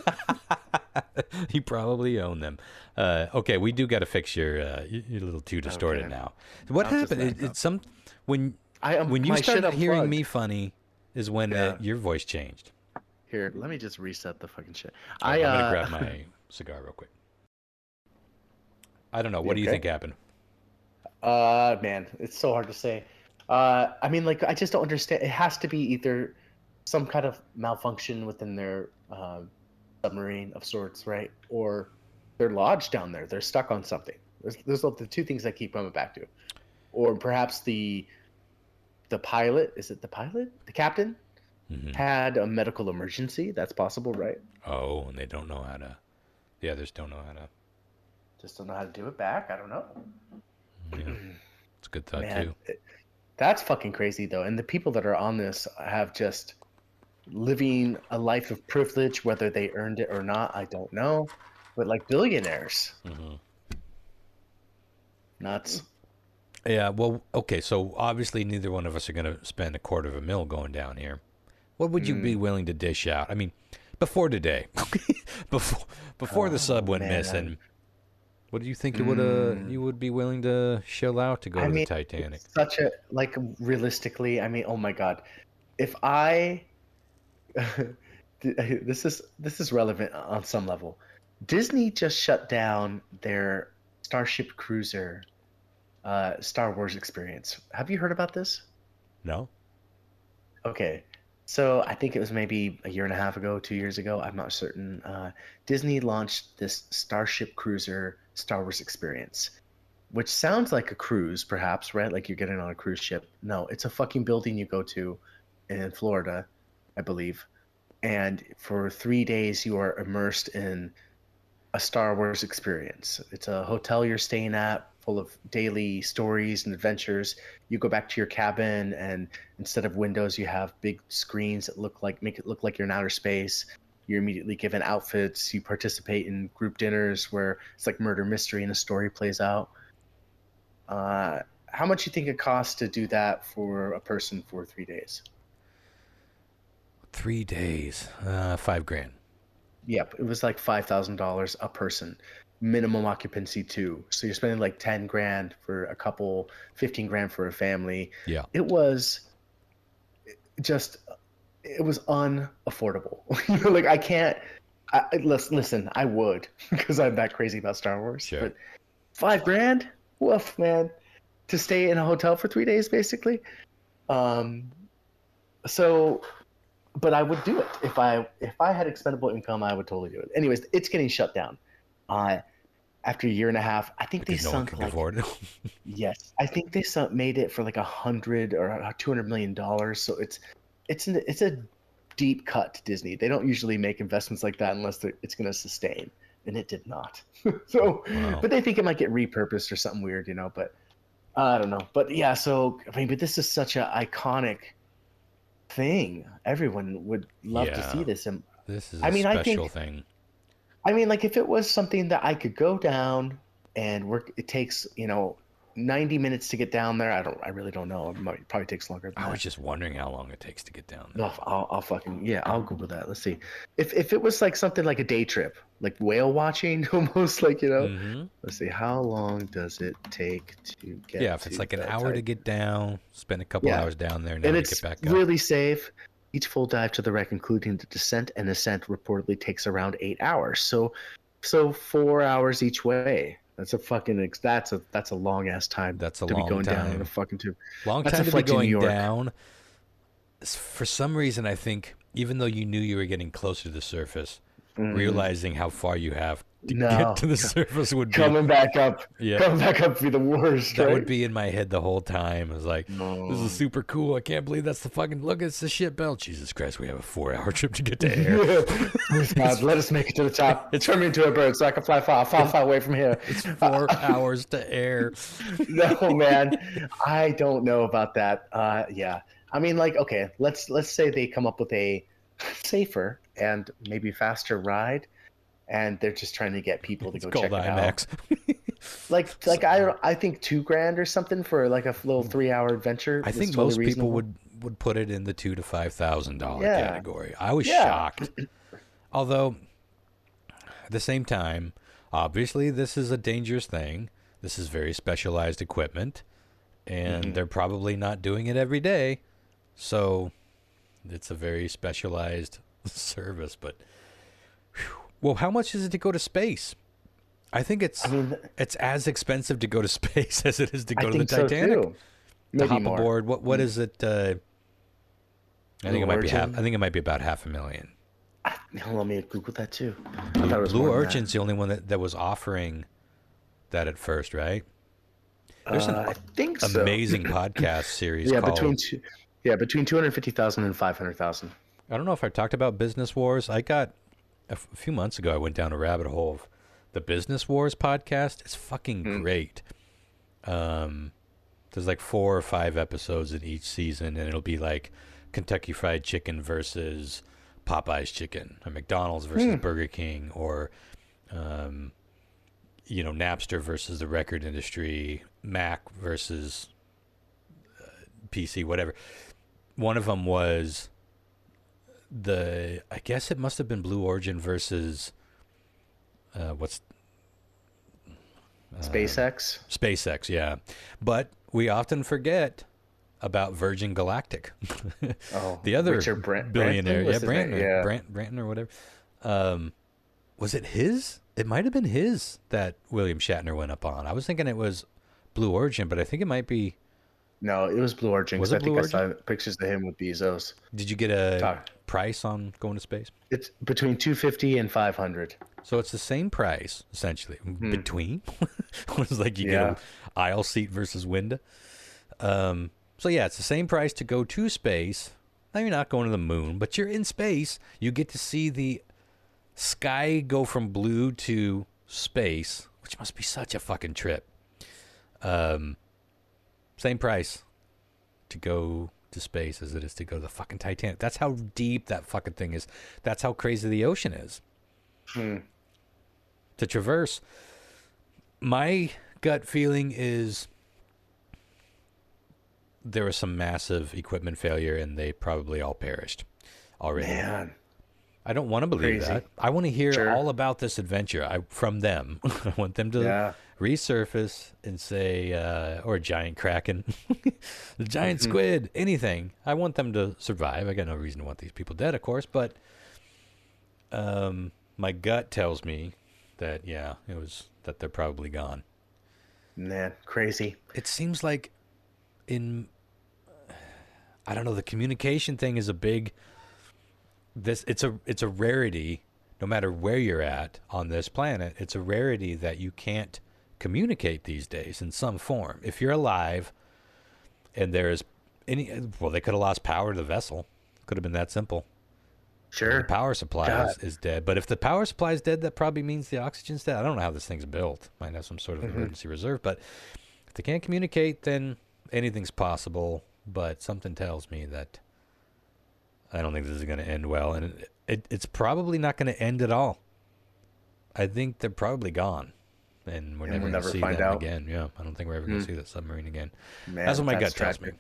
He probably owned them. Okay, we do got to fix your little too distorted Okay. now. What I'll just happened? back up. It's some when When you started hearing me funny is when Yeah. your voice changed. Here, let me just reset the fucking shit. I'm gonna grab my cigar real quick. I don't know. What do you okay? think happened? Man, it's so hard to say. I mean, like, I just don't understand. It has to be either some kind of malfunction within their submarine of sorts, right? Or they're lodged down there. They're stuck on something. There's the 2 things I keep coming back to. Or perhaps the pilot, is it the pilot? The captain had a medical emergency. That's possible, right? Oh, and they don't know how to. The others don't know how to. Just don't know how to do it back. I don't know. Yeah, it's a good thought Man, too. that's fucking crazy though. And the people that are on this have just living a life of privilege, whether they earned it or not, I don't know. But like billionaires, nuts. Yeah, well, okay, so obviously neither one of us are going to spend $250,000 going down here. What would you be willing to dish out? I mean, before today, before the sub went missing, what do you think you would be willing to shell out to go to the Titanic? It's such a like realistically, I mean, oh my God, if I this is relevant on some level. Disney just shut down their Starship Cruiser Star Wars experience. Have you heard about this? No. Okay. So I think it was maybe a year and a half ago, 2 years ago. I'm not certain. Disney launched this Starship Cruiser Star Wars experience, which sounds like a cruise, perhaps, right? Like you're getting on a cruise ship. No, it's a fucking building you go to in Florida, I believe. And for 3 days, you are immersed in a Star Wars experience. It's a hotel you're staying at, full of daily stories and adventures. You go back to your cabin, and instead of windows, you have big screens that make it look like you're in outer space. You're immediately given outfits. You participate in group dinners where it's like murder mystery and a story plays out. How much do you think it costs to do that for a person for 3 days? 3 days, $5,000. Yep, it was like $5,000 a person, minimum occupancy too. So you're spending like 10 grand for a couple, 15 grand for a family. Yeah. It was unaffordable. Like I can't. Listen, I would because I'm that crazy about Star Wars. Sure. But $5,000, woof, man, to stay in a hotel for 3 days, basically. So. But I would do it if I had expendable income. I would totally do it. Anyways, it's getting shut down. After a year and a half, I think they sunk like yes, I think they made it for like $100 or $200 million. So it's a deep cut to Disney. They don't usually make investments like that unless it's going to sustain, and it did not. So, wow. But they think it might get repurposed or something weird, But I don't know. But yeah, so I mean, but this is such an iconic thing. Everyone would love to see this, and this is a special thing. I mean, like if it was something that I could go down and work, it takes 90 minutes to get down there. I really don't know. It probably takes longer than that. I was just wondering how long it takes to get down there. No, I'll Google that. Let's see. If it was like something like a day trip, like whale watching, almost like Let's see, how long does it take to get? Yeah, if it's like an hour to get down, spend a couple hours down there, and it's get back up. Really safe. Each full dive to the wreck, including the descent and ascent, reportedly takes around 8 hours. So 4 hours each way. That's a long ass time. That's a to long be going time. down in a fucking tube. Long time to be going down. For some reason, I think even though you knew you were getting closer to the surface, realizing how far you have to get to the surface would be coming back up. Yeah, coming back up would be the worst. That would be in my head the whole time. I was like, this is super cool. I can't believe that's the fucking look. It's the shit belt. Jesus Christ, we have a 4-hour trip to get to air. God, let us make it to the top. Turn me into a bird so I can fly far away from here. It's 4 hours to air. No, man, I don't know about that. Yeah, I mean, like, okay, let's say they come up with a safer and maybe faster ride. And they're just trying to get people to go check it IMAX. out. I think $2,000 or something for like a little 3-hour adventure. I think most people would put it in the $2,000 to $5,000 category. I was shocked. Although, at the same time, obviously this is a dangerous thing. This is very specialized equipment, and they're probably not doing it every day. So, it's a very specialized service, but. Whew. Well, how much is it to go to space? I think it's as expensive to go to space as it is to go to the Titanic. So too. Maybe to hop more. aboard. What is it? I think it might be half. I think it might be about $500,000. Let me Google that too. Blue Origin's the only one that was offering that at first, right? There's an I think amazing podcast series. Between 250,000 and 500,000. I don't know if I talked about Business Wars. I got. A few months ago, I went down a rabbit hole of the Business Wars podcast. It's fucking great. There's like 4 or 5 episodes in each season, and it'll be like Kentucky Fried Chicken versus Popeye's Chicken, or McDonald's versus Burger King, or Napster versus the record industry, Mac versus PC, whatever. One of them was I guess it must have been Blue Origin versus SpaceX. SpaceX, yeah. But we often forget about Virgin Galactic. The other billionaire, Branton or whatever. Was it his? It might have been his that William Shatner went up on. I was thinking it was Blue Origin, but I think it might be. No, it was Blue Origin. Was it Blue Origin? I saw pictures of him with Bezos. Did you get a price on going to space? It's between $250 and $500. So it's the same price, essentially. Between? It was like you get an aisle seat versus window. So yeah, it's the same price to go to space. Now you're not going to the moon, but you're in space. You get to see the sky go from blue to space, which must be such a fucking trip. Same price to go to space as it is to go to the fucking Titanic. That's how deep that fucking thing is. That's how crazy the ocean is. To traverse. My gut feeling is there was some massive equipment failure and they probably all perished already. Man. I don't want to believe that. I want to hear all about this adventure from them. I want them to resurface and say, or a giant kraken, the giant squid, anything. I want them to survive. I got no reason to want these people dead, of course, but my gut tells me that, that they're probably gone. Man, crazy. It seems like I don't know, the communication thing is a big... It's a rarity, no matter where you're at on this planet. It's a rarity that you can't communicate these days in some form. If you're alive and there's they could have lost power to the vessel. Could have been that simple. Sure. The power supply is dead. But if the power supply is dead, that probably means the oxygen's dead. I don't know how this thing's built. Might have some sort of emergency reserve. But if they can't communicate, then anything's possible. But something tells me that I don't think this is going to end well. And it's probably not going to end at all. I think they're probably gone. And we're never going to see them again. Yeah, I don't think we're ever going to see that submarine again. Man, that's what my gut tells me.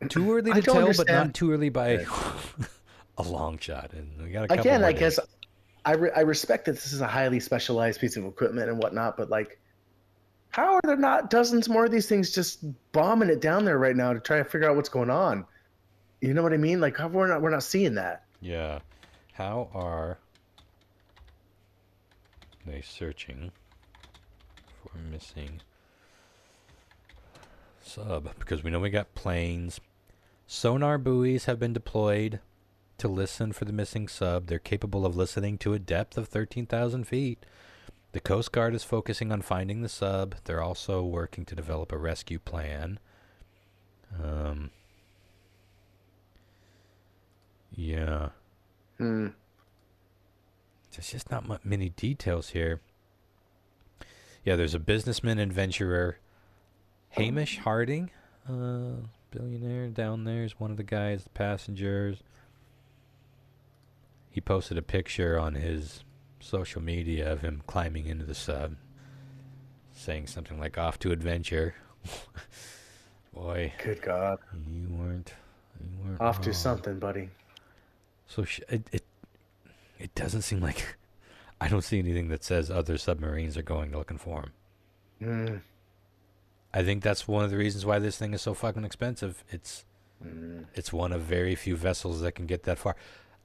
Too early to tell, but not too early by a long shot. And we got a couple again, I guess I respect that this is a highly specialized piece of equipment and whatnot, but like, how are there not dozens more of these things just bombing it down there right now to try to figure out what's going on? You know what I mean? Like, how we're not seeing that. Yeah. How are they searching for missing sub? Because we know we got planes. Sonar buoys have been deployed to listen for the missing sub. They're capable of listening to a depth of 13,000 feet. The Coast Guard is focusing on finding the sub. They're also working to develop a rescue plan. Yeah. There's just not many details here. Yeah, there's a businessman adventurer, Hamish Harding, billionaire down there is one of the guys, the passengers. He posted a picture on his social media of him climbing into the sub, saying something like "off to adventure." Boy, good God, you weren't off to something, buddy. So it doesn't seem like I don't see anything that says other submarines are going looking for him. I think that's one of the reasons why this thing is so fucking expensive. It's one of very few vessels that can get that far.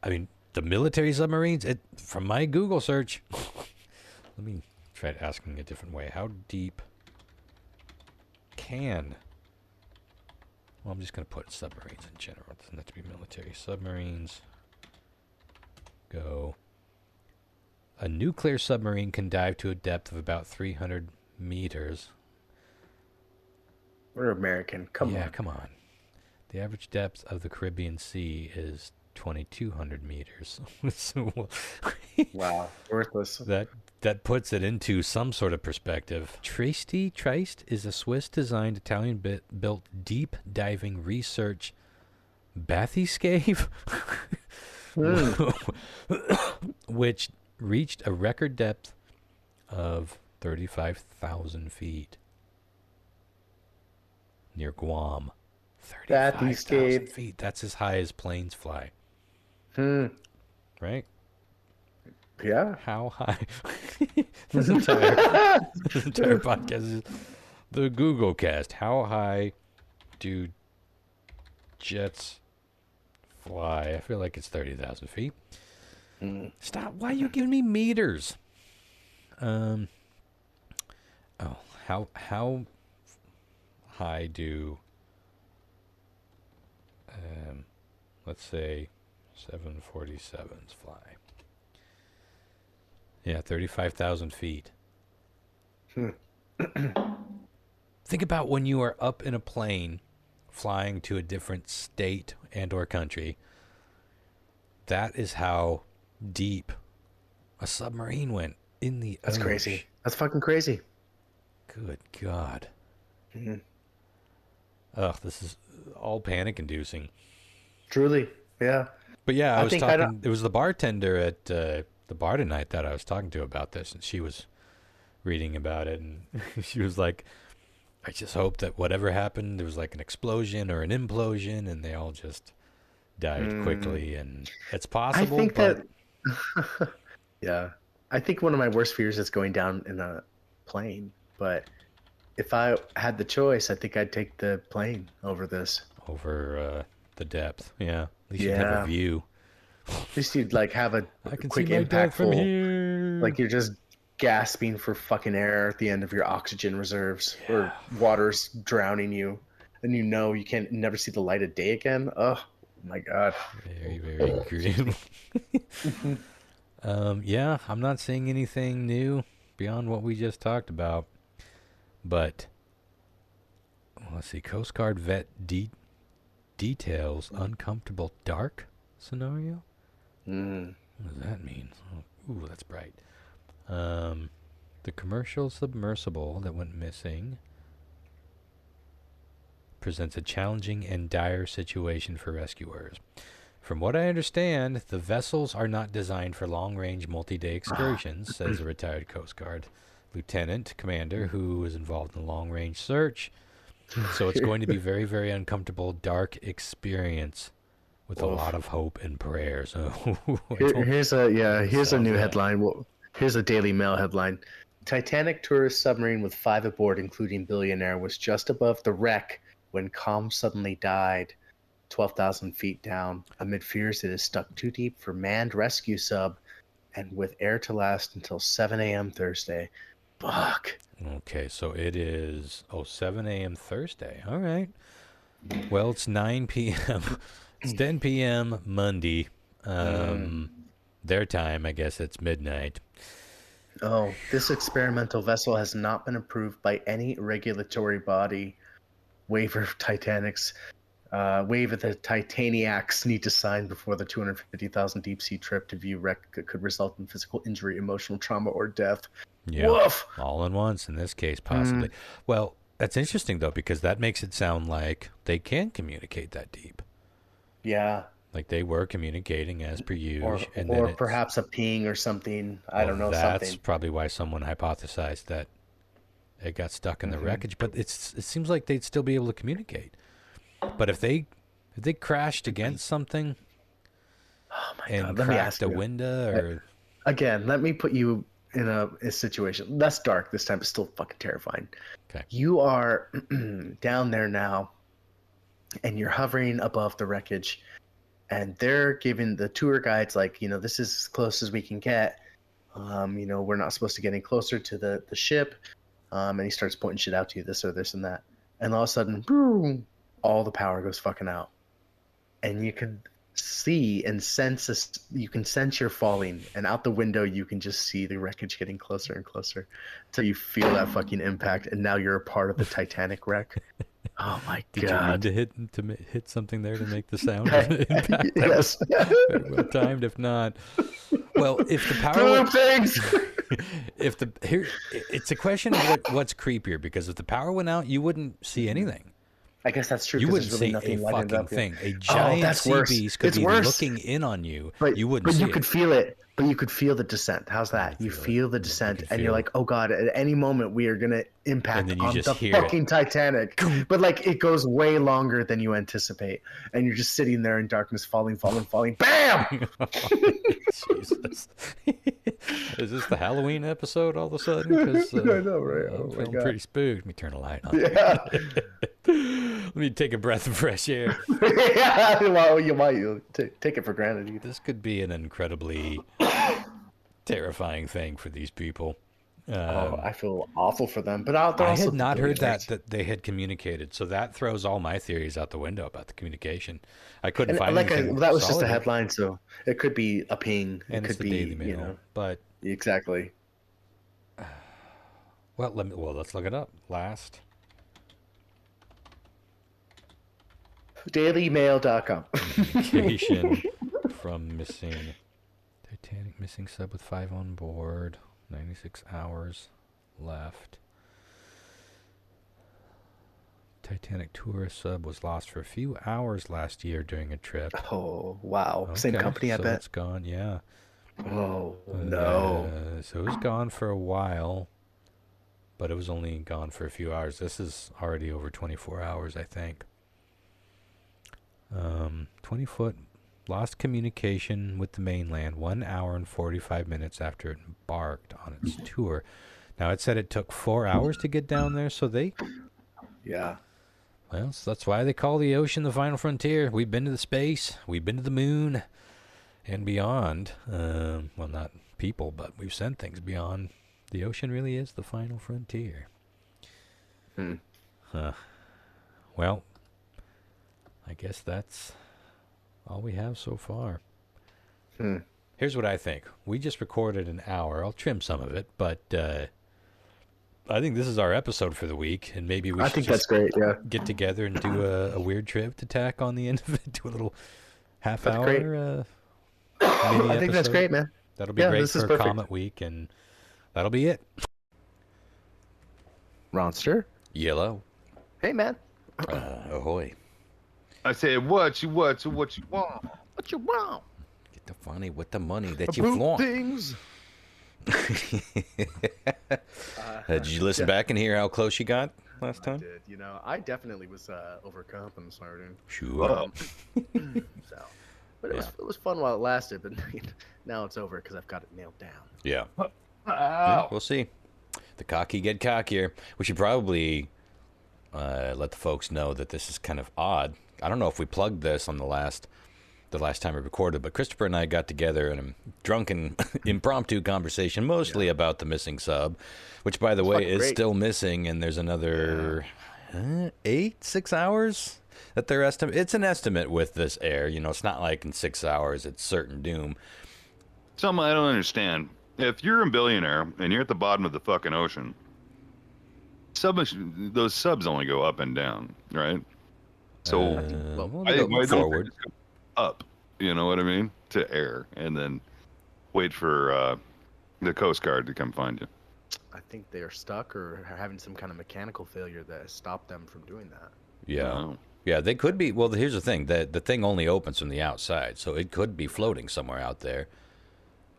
I mean, the military submarines, from my Google search, let me try asking a different way. How deep can... Well, I'm just going to put submarines in general. It doesn't have to be military. Submarines go... A nuclear submarine can dive to a depth of about 300 meters. We're American. Come on. Yeah, come on. The average depth of the Caribbean Sea is 2,200 meters. So, wow, worthless. That puts it into some sort of perspective. Trieste is a Swiss-designed, Italian-built deep diving research Bathyscaphe, which reached a record depth of 35,000 feet near Guam. 35,000 feet. That's as high as planes fly. Right? Yeah. How high? this entire podcast is the Google cast. How high do jets fly? I feel like it's 30,000 feet. Stop. Why are you giving me meters? How high do let's say 747s fly? Yeah, 35,000 feet. Think about when you are up in a plane flying to a different state and or country. That is how deep a submarine went in the That's ocean. crazy. That's fucking crazy. Good God. Ugh, this is all panic-inducing. Truly, yeah. But yeah, I was talking. It was the bartender at the bar tonight that I was talking to about this, and she was reading about it, and she was like, I just hope that whatever happened, there was like an explosion or an implosion, and they all just died quickly, and it's possible. I think yeah. I think one of my worst fears is going down in a plane, but if I had the choice, I think I'd take the plane over this. Over the depth, yeah. At least you'd have a view. At least you'd like have a I can quick see my dad from impactful, here. like you're just gasping for fucking air at the end of your oxygen reserves, or water's drowning you, and you know you can't never see the light of day again. Oh my God. Very, very grim. Yeah, I'm not saying anything new beyond what we just talked about, but let's see. Coast Guard vet details uncomfortable dark scenario. What does that mean? Oh, ooh, that's bright. The commercial submersible that went missing presents a challenging and dire situation for rescuers. From what I understand, the vessels are not designed for long-range multi-day excursions, says a retired Coast Guard lieutenant commander who was involved in the long-range search. So it's going to be very, very uncomfortable, dark experience with a lot of hope and prayers. Here's a new headline. Well, here's a Daily Mail headline. Titanic tourist submarine with 5 aboard, including billionaire, was just above the wreck when comm suddenly died, 12,000 feet down. Amid fears it is stuck too deep for manned rescue sub, and with air to last until 7 a.m. Thursday. Fuck. Okay, so it is 7 a.m. Thursday. All right. Well, it's 9 p.m. It's 10 p.m. Monday. Their time, I guess it's midnight. Oh, this experimental vessel has not been approved by any regulatory body. Waiver of Titanic's waiver the Titaniacs need to sign before the 250,000 deep sea trip to view wreck could result in physical injury, emotional trauma, or death. Yeah, woof! All in once in this case, possibly. Well, that's interesting though, because that makes it sound like they can communicate that deep. Yeah. Like they were communicating as per usual, or perhaps a ping or something. I don't know. That's probably why someone hypothesized that it got stuck in the wreckage. But it seems like they'd still be able to communicate. But if they crashed against something, and cracked a window, or again, let me put you in a situation that's dark. This time, it's still fucking terrifying. Okay, you are down there now, and you're hovering above the wreckage. And they're giving the tour guides, like, this is as close as we can get. We're not supposed to get any closer to the ship. And he starts pointing shit out to you, this or this and that. And all of a sudden, boom, all the power goes fucking out. And you can see and sense you can sense you're falling. And out the window, you can just see the wreckage getting closer and closer until you feel that fucking impact. And now you're a part of the Titanic wreck. Oh my God! Did you need to hit something there to make the sound impact? Yes. Very well timed. If not, well, if the power it's a question of what's creepier, because if the power went out, you wouldn't see anything. I guess that's true You because wouldn't there's really see a nothing lighted fucking up here. thing. A Oh, giant that's sea worse. beast could It's be worse. looking in on you. But You wouldn't but see you it. could feel it. But you could feel the descent. How's that? You feel it. feel the You descent, could and you're feel- like, oh god, at any moment we are gonna impact then you on just the hear it. fucking Titanic. But like it goes way longer than you anticipate, and you're just sitting there in darkness, falling. Bam! Jesus. Is this the Halloween episode all of a sudden? Because I know, right? I'm Oh my feeling god. pretty spooked. Let me turn the light on. Yeah. Let me take a breath of fresh air. Yeah. Well, you might take it for granted. This could be an incredibly terrifying thing for these people. I feel awful for them, but they're I also had not heard billionaires. that they had communicated, so that throws all my theories out the window about the communication. I couldn't And find anything. that was just a solid. headline, so it could be a ping. And It it's could the be, Daily Mail, but exactly. let's look it up. Last DailyMail.com. communication from missing Titanic missing sub with 5 on board. 96 hours left. Titanic tourist sub was lost for a few hours last year during a trip. Oh, wow. Same company, I so bet. it's gone, yeah. Oh, no. So it was gone for a while, but it was only gone for a few hours. This is already over 24 hours, I think. 20-foot lost communication with the mainland 1 hour and 45 minutes after it embarked on its tour. Now, it said it took 4 hours to get down there, so they... Yeah. Well, so that's why they call the ocean the final frontier. We've been to the space, we've been to the moon, and beyond. Well, not people, but we've sent things beyond. The ocean really is the final frontier. Well, I guess that's all we have so far. Here's what I think. We just recorded an hour. I'll trim some of it, but I think this is our episode for the week, and maybe we should that's great, yeah. get together and do a weird trip to tack on the end of it. Do a little half-hour great. mini I think that's episode. great, man. That'll be Yeah, great this is for perfect. Comet Week, and that'll be it. Ronster? Yellow. Hey, man. Ahoy. I said, what you want? What you want? Get the funny with the money that you Boot flaunt. things. Did you listen back and hear how close you got last I time? did. You know, I definitely was overcompensating. Sure. So, but it was fun while it lasted. But now it's over because I've got it nailed down. Yeah. Ow. Yeah, we'll see. The cocky get cockier. We should probably let the folks know that this is kind of odd. I don't know if we plugged this on the last time we recorded, but Christopher and I got together in a drunken impromptu conversation, mostly about the missing sub, which, by the way, is great. still missing, and there's another 6 hours that they're estimate. It's an estimate with this air. You know, it's not like in 6 hours it's certain doom. Something I don't understand. If you're a billionaire and you're at the bottom of the fucking ocean, those subs only go up and down, right? So Well, I they go don't forward. just go up. You know what I mean? To air, and then wait for the Coast Guard to come find you. I think they are stuck or having some kind of mechanical failure that has stopped them from doing that. Yeah. Wow. Yeah, they could be. Well, here's the thing. The thing only opens from the outside, so it could be floating somewhere out there.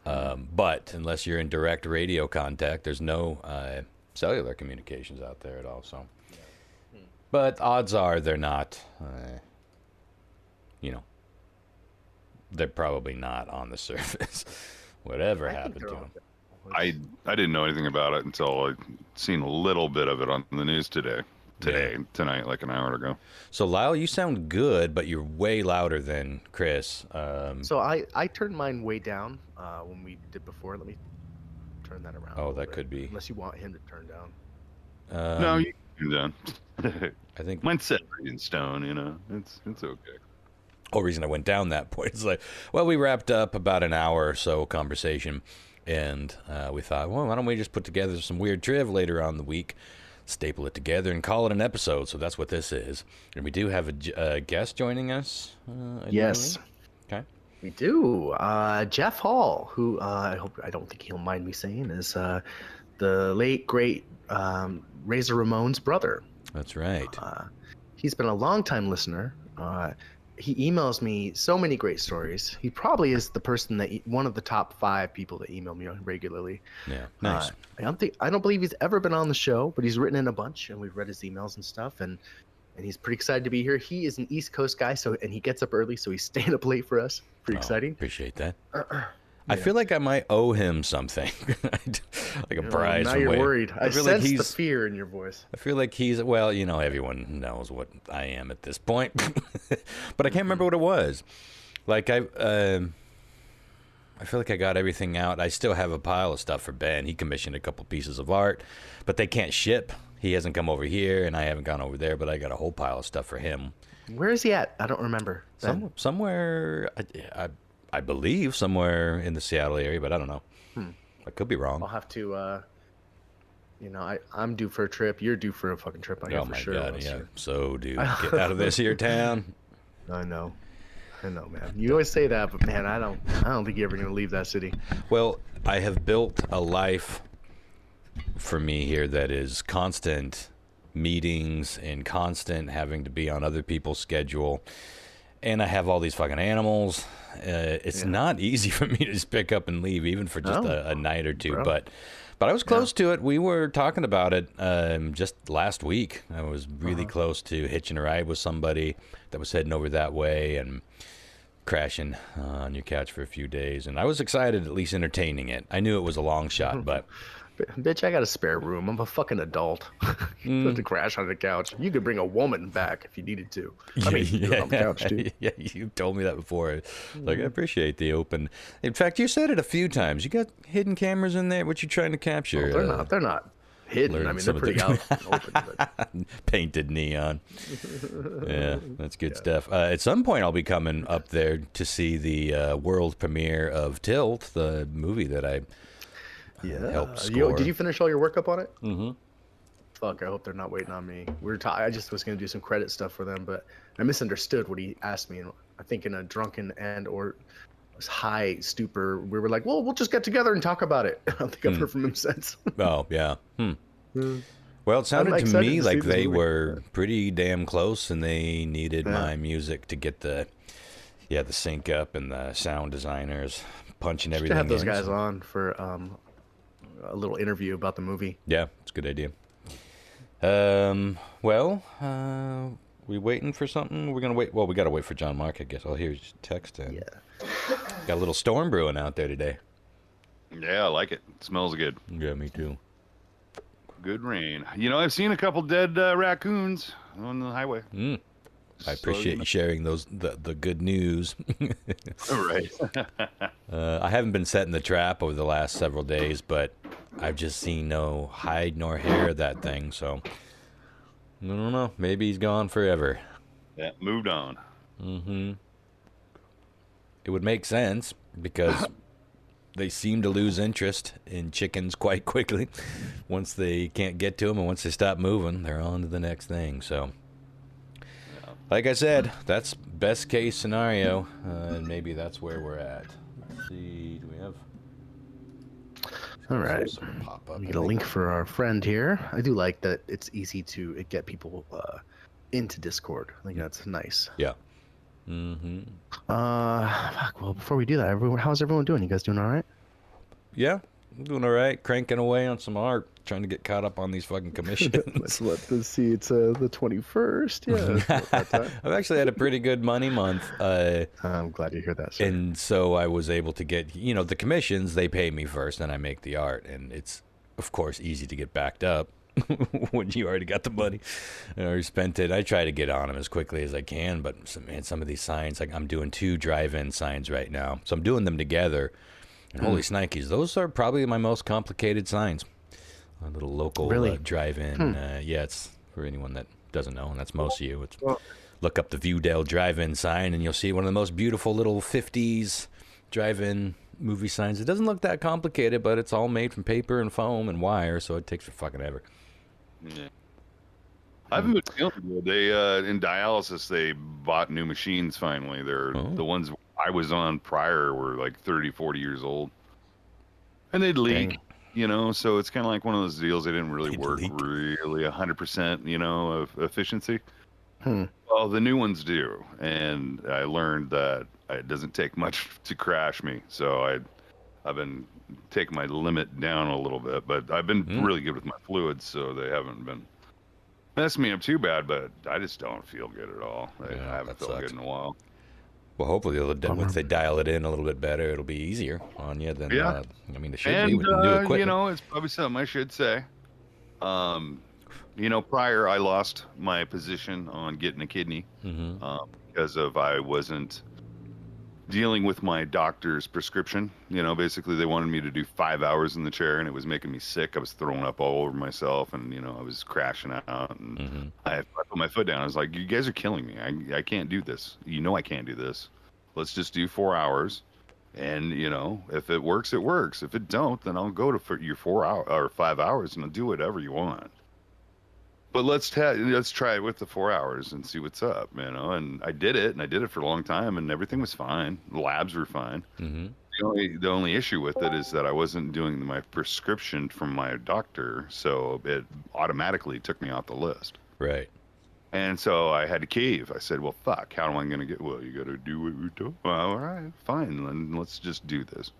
But unless you're in direct radio contact, there's no cellular communications out there at all. So, but odds are they're not, they're probably not on the surface. Whatever happened to them. I didn't know anything about it until I seen a little bit of it on the news tonight, like an hour ago. So, Lyle, you sound good, but you're way louder than Chris. So I turned mine way down when we did before. Let me turn that around. a Oh, little that bit, could be. Unless you want him to turn down. No, you can down. I think Mine's set in stone. You know, it's okay. whole reason I went down that point is like, well, we wrapped up about an hour or so conversation, and we thought, well, why don't we just put together some weird triv later on in the week, staple it together, and call it an episode. So that's what this is. And we do have a guest joining us. Yes. Okay. We do. Jeff Hall, who I don't think he'll mind me saying, is the late great Razor Ramon's brother. That's right. he's been a longtime listener. He emails me so many great stories. He probably is the person one of the top 5 people that email me regularly. Yeah, nice. I don't believe he's ever been on the show, but he's written in a bunch, and we've read his emails and stuff, and he's pretty excited to be here. He is an East Coast guy, and he gets up early, so he's staying up late for us. Pretty exciting. Appreciate that. I feel like I might owe him something, like a prize. Now you're worried. I feel sense like the fear in your voice. I feel like he's, well, everyone knows what I am at this point, but I can't remember what it was. Like I feel like I got everything out. I still have a pile of stuff for Ben. He commissioned a couple pieces of art, but they can't ship. He hasn't come over here, and I haven't gone over there, but I got a whole pile of stuff for him. Where is he at? I don't remember. Somewhere, I believe somewhere in the Seattle area, but I don't know. I could be wrong. I'll have to, I'm due for a trip. You're due for a fucking trip. Oh my God, yeah. So, dude, get out of this here town. I know, man. You always say that, but man, I don't think you're ever gonna leave that city. Well, I have built a life for me here that is constant meetings and constant having to be on other people's schedule. And I have all these fucking animals. It's not easy for me to just pick up and leave, even for just a night or two. Bro. But I was close to it. We were talking about it just last week. I was really close to hitching a ride with somebody that was heading over that way and crashing on your couch for a few days. And I was excited, at least entertaining it. I knew it was a long shot, but... Bitch, I got a spare room. I'm a fucking adult. You have to crash on the couch. You could bring a woman back if you needed to. I mean, you on the couch too. Yeah, you told me that before. Like, I appreciate the open. In fact, you said it a few times. You got hidden cameras in there. What you trying to capture? Oh, they're not hidden. I mean, they're pretty out open. But... Painted neon. Yeah, that's good stuff. At some point, I'll be coming up there to see the world premiere of Tilt, the movie that I helped score. Did you finish all your work up on it? Mm-hmm. Fuck, I hope they're not waiting on me. I just was going to do some credit stuff for them, but I misunderstood what he asked me. And I think in a drunken or high stupor, we were like, well, we'll just get together and talk about it. I don't think I've heard from him since. Oh, yeah. Well, it sounded to me like they were pretty damn close, and they needed my music to get the sync up and the sound designers punching everything in. Have those guys on for a little interview about the movie. Yeah, it's a good idea. We waiting for something? We're gonna wait. Well, we gotta wait for John Mark, I guess. Oh, here's text. Yeah. Got a little storm brewing out there today. Yeah, I like it. It smells good. Yeah, me too. Good rain. I've seen a couple dead raccoons on the highway. I appreciate you sharing the good news. Right. I haven't been setting the trap over the last several days, but I've just seen no hide nor hair of that thing, so I don't know. Maybe he's gone forever. Yeah, moved on. Mm-hmm. It would make sense because they seem to lose interest in chickens quite quickly. Once they can't get to them and once they stop moving, they're on to the next thing, so... Like I said, that's best case scenario, and maybe that's where we're at. Let's see, do we have... All right, we get a link for our friend here. I do like that it's easy to get people into Discord. I think that's nice. Yeah. Mm-hmm. Well, before we do that, how's everyone doing? You guys doing all right? Yeah, I'm doing all right. Cranking away on some art. Trying to get caught up on these fucking commissions. Let's see. It's the 21st. Yeah. I've actually had a pretty good money month. I'm glad to hear that, sir. And so I was able to get, the commissions, they pay me first, then I make the art. And it's, of course, easy to get backed up when you already got the money or spent it. I try to get on them as quickly as I can, but some of these signs, like I'm doing 2 drive-in signs right now. So I'm doing them together. And holy snikes, those are probably my most complicated signs. A little local drive-in. It's for anyone that doesn't know, and that's most of you. Look up the Viewdale drive-in sign, and you'll see one of the most beautiful little 50s drive-in movie signs. It doesn't look that complicated, but it's all made from paper and foam and wire, so it takes for fucking ever. Yeah. I haven't been feeling good. They in dialysis, they bought new machines finally. The ones I was on prior were like 30, 40 years old, and they'd leak. Dang. So it's kind of like one of those deals. They didn't really work really 100%, of efficiency. Well, the new ones do, and I learned that it doesn't take much to crash me. So I've been taking my limit down a little bit, but I've been really good with my fluids, so they haven't been messing me up too bad. But I just don't feel good at all. I haven't felt good in a while. Well, hopefully, once they dial it in a little bit better, it'll be easier on you than. Yeah. I mean, it should be with the new equipment. You know, it's probably something I should say. You know, prior I lost my position on getting a kidney because I wasn't dealing with my doctor's prescription. You know, basically they wanted me to do 5 hours in the chair, and it was making me sick. I was throwing up all over myself, and you know, I was crashing out. And I put my foot down. I was like, "You guys are killing me. I can't do this. You know, I can't do this. Let's just do 4 hours." And you know, if it works, it works. If it don't, then I'll go to your 4 hour or 5 hours, and I'll do whatever you want. But let's try it with the 4 hours and see what's up, you know. And I did it, and I did it for a long time, and everything was fine. The labs were fine. The only issue with it is that I wasn't doing my prescription from my doctor, so it automatically took me off the list. Right. And so I had to cave. I said, "Well, fuck. How am I going to get?" "Well, you got to do what we do." "Well, all right, fine. Then let's just do this."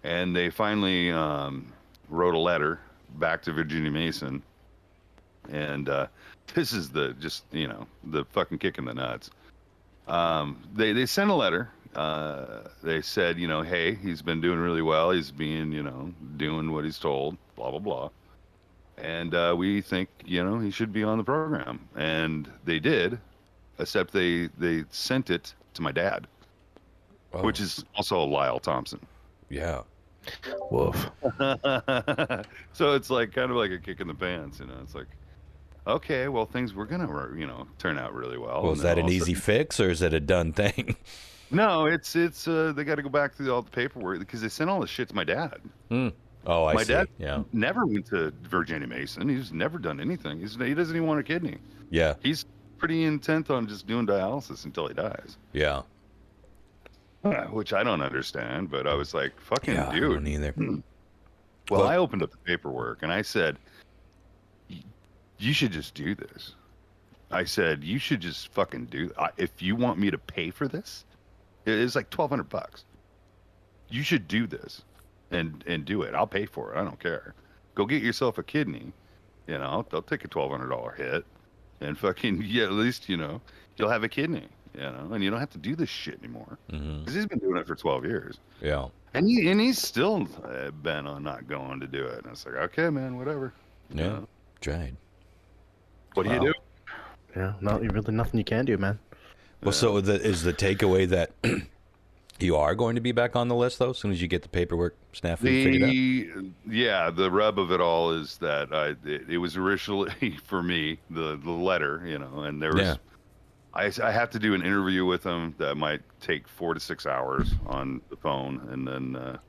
And they finally wrote a letter back to Virginia Mason. And this is the fucking kick in the nuts. They sent a letter. They said, you know, hey, he's been doing really well. He's being, you know, doing what he's told, blah, blah, blah. And we think, you know, he should be on the program. And they did, except they sent it to my dad, which is also Lyle Thompson. Yeah. Woof. So it's like kind of like a kick in the pants, you know. It's like, okay, well, things were gonna, you know, turn out really well. Well, is that an easy fix, or is it a done thing? No, it's they got to go back through all the paperwork because they sent all this shit to my dad. Oh, I see. My dad Yeah. never went to Virginia Mason. He's never done anything. He doesn't even want a kidney. Yeah. He's pretty intent on just doing dialysis until he dies. Yeah. Which I don't understand, but I was like, fucking dude. I don't either. Well, I opened up the paperwork and I said, you should just do this. I said, you should just fucking do if you want me to pay for this, it's like $1,200. You should do this and do it. I'll pay for it. I don't care. Go get yourself a kidney. You know, they'll take a $1,200 hit and fucking, yeah, at least, you know, you'll have a kidney, you know, and you don't have to do this shit anymore because he's been doing it for 12 years. Yeah. And he's still bent on not going to do it. And I was like, okay, man, whatever. Yeah. You know? Tried. What do you do? Yeah, really nothing you can do, man. Well, so is the takeaway that you are going to be back on the list, though, as soon as you get the paperwork snafu figured out? Yeah, the rub of it all is that it was originally for me, the letter, you know, and there was, I have to do an interview with them that might take 4 to 6 hours on the phone, and then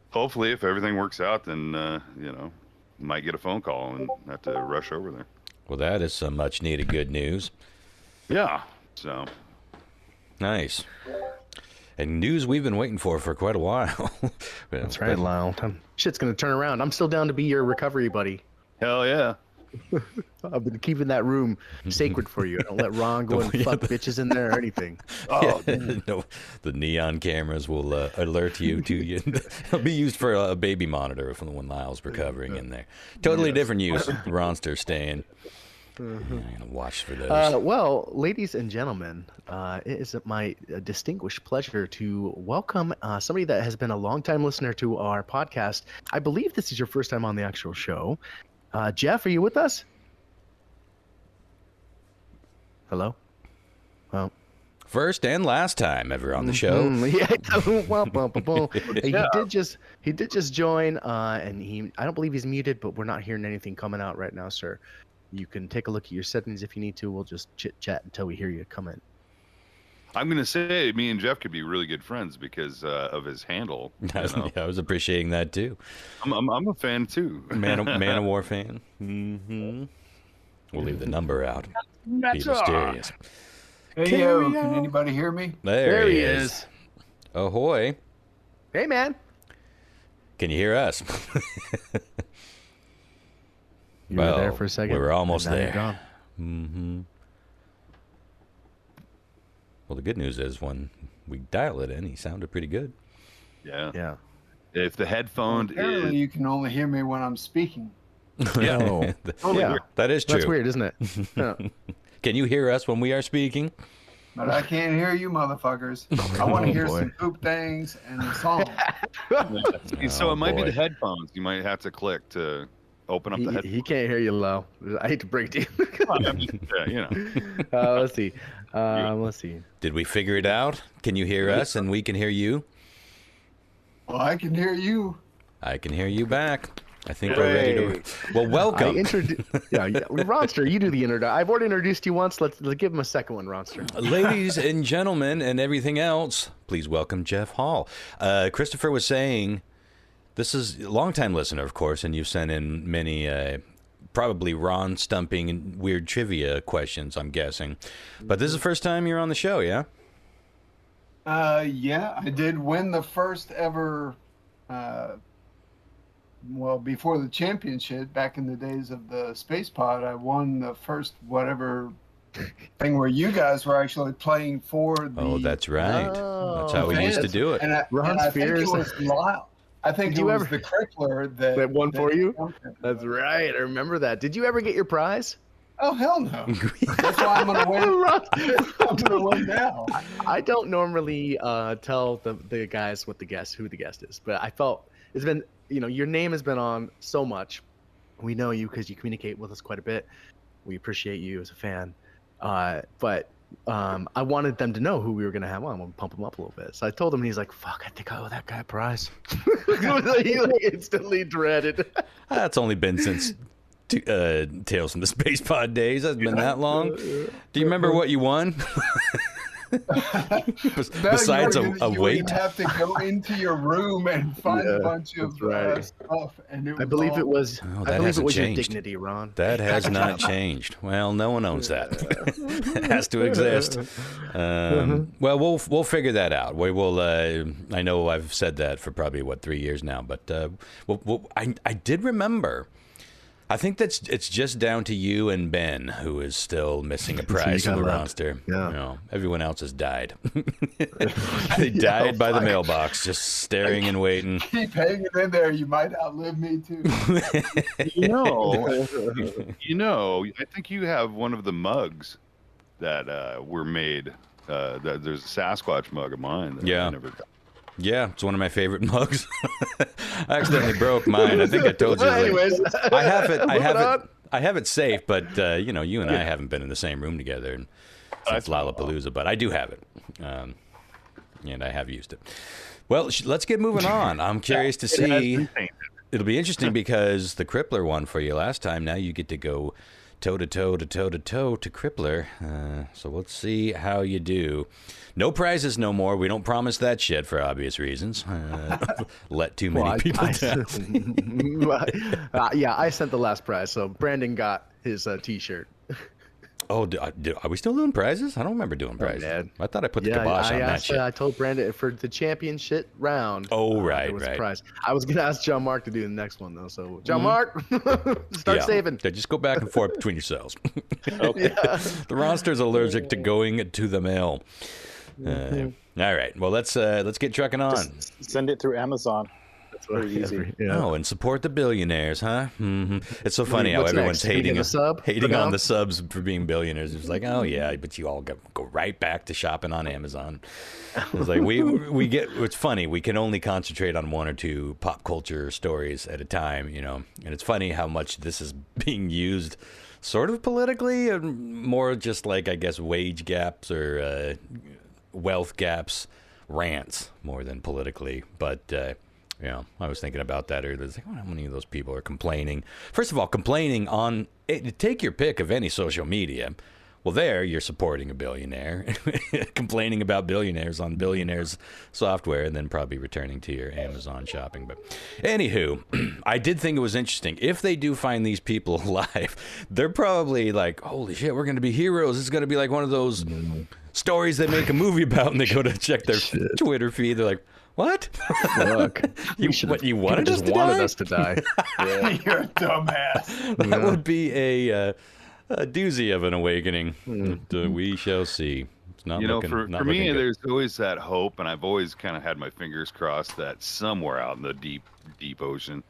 hopefully, if everything works out, then you know, might get a phone call and have to rush over there. Well, that is some much needed good news. Yeah. So nice. And news we've been waiting for quite a while. That's right, Lyle. Shit's gonna turn around. I'm still down to be your recovery buddy. Hell yeah. I've been keeping that room sacred for you. I don't let Ron go and fuck bitches in there or anything. Oh, no, the neon cameras will alert you to you. It'll be used for a baby monitor when Lyle's recovering in there. Totally different use. Ronster staying. I'm gonna watch for those. Well, ladies and gentlemen, it is my distinguished pleasure to welcome somebody that has been a longtime listener to our podcast. I believe this is your first time on the actual show. Jeff, are you with us? Hello? Well, first and last time ever on the show. He did just join, and I don't believe he's muted, but we're not hearing anything coming out right now, sir. You can take a look at your settings if you need to. We'll just chit chat until we hear you come in. I'm gonna say me and Jeff could be really good friends because of his handle. Yeah, I was appreciating that too. I'm a fan too. Man of War fan. We'll leave the number out. Be mysterious. Hey, yo, can anybody hear me? There he is. Ahoy. Hey, man. Can you hear us? You were there for a second. We were almost there. Gone. Well, the good news is when we dial it in, he sounded pretty good. Yeah. Yeah. If the headphone Apparently, is you can only hear me when I'm speaking. Oh, yeah. That is true. That's weird, isn't it? Yeah. Can you hear us when we are speaking? But I can't hear you, motherfuckers. I want to hear boy. some poop things and the song. so it might be boy. the headphones. You might have to click to open up the headphones. He can't hear you low. I hate to break it to you. Yeah, you know. Let's see. Let's see. Did we figure it out? Can you hear us and we can hear you? Well, I can hear you. I can hear you back. I think we're ready to. Well, welcome. Yeah, Ronster, you do the intro. I've already introduced you once. Let's give him a second one, Ronster. Ladies and gentlemen, and everything else, please welcome Jeff Hall. Christopher was saying, this is a longtime listener, of course, and you've sent in many, probably Ron stumping and weird trivia questions, I'm guessing. But this is the first time you're on the show, yeah? Yeah, I did win the first ever, before the championship, back in the days of the Space Pod, I won the first whatever thing where you guys were actually playing for the... Oh, that's right. Oh. That's how we used to do it. And I think it was Lyle. I think Did it you was ever- the Crippler that won for you? that- That's right. I remember that. Did you ever get your prize? Oh, hell no. That's why I'm going to win. I'm going to win now. I don't normally tell the guys who the guest is, but I felt it's been, your name has been on so much. We know you because you communicate with us quite a bit. We appreciate you as a fan. But I wanted them to know who we were going to have on. I'm going to pump them up a little bit. So I told him, and he's like, fuck, I think I owe that guy a prize. He instantly dreaded. That's only been since Tales from the Space Pod days. Hasn't been that long. Do you remember what you won? Besides a you weight? would have to go into your room and find a bunch of right. stuff. And I believe it was. Oh, I that believe it hasn't was your changed. dignity, Ron. That has not changed. Well, no one owns that. It has to exist. Well, we'll figure that out. We will. I know I've said that for probably 3 years now, but I did remember. I think it's just down to you and Ben, who is still missing a prize you in the got roster. Yeah. Everyone else has died. They died by the mailbox, just staring and waiting. Keep hanging in there. You might outlive me too. I think you have one of the mugs that were made. That there's a Sasquatch mug of mine. That Yeah. I never got. Yeah, it's one of my favorite mugs. I accidentally broke mine. I think I told you. Well, anyways, I have it. I have moving it. I have it safe, but you and I haven't been in the same room together since Lollapalooza. But I do have it, and I have used it. Well, let's get moving on. I'm curious to see. It'll be interesting because the Crippler won for you last time. Now you get to go toe to toe to Crippler. So let's see how you do. No prizes no more. We don't promise that shit for obvious reasons. Let too many people down. Yeah, I sent the last prize, so Brandon got his T-shirt. Oh, are we still doing prizes? I don't remember doing prizes. man. I thought I put the kibosh on that shit. I told Brandon for the championship round. Oh, there right, was a right. prize. I was gonna ask John Mark to do the next one though. So John Mark, start saving. Yeah, just go back and forth between yourselves. Okay. The Ronster's allergic to going to the mail. All right. Well, let's get trucking on. Just send it through Amazon. That's pretty easy. Yeah. Oh, and support the billionaires, huh? Mm-hmm. It's so funny how What's everyone's next? Can you hating get a sub hating for on now? the subs for being billionaires. It's like, oh yeah, but you all go right back to shopping on Amazon. It's like we get. It's funny. We can only concentrate on one or two pop culture stories at a time, and it's funny how much this is being used, sort of politically, and more just like, I guess, wage gaps or wealth gaps, rants more than politically, but. I was thinking about that earlier. It's like, how many of those people are complaining? First of all, complaining on take your pick of any social media. Well, there you're supporting a billionaire, complaining about billionaires on billionaires software, and then probably returning to your Amazon shopping. But anywho, I did think it was interesting. If they do find these people alive, they're probably like, holy shit, we're going to be heroes. It's going to be like one of those stories they make a movie about, and they go to check their Twitter feed. They're like, what? Look, you wanted us to wanted die? us to die. You're a dumbass. That would be a doozy of an awakening. But, we shall see. It's not You know, looking, for not me, looking good. there's always that hope, and I've always kind of had my fingers crossed that somewhere out in the deep ocean,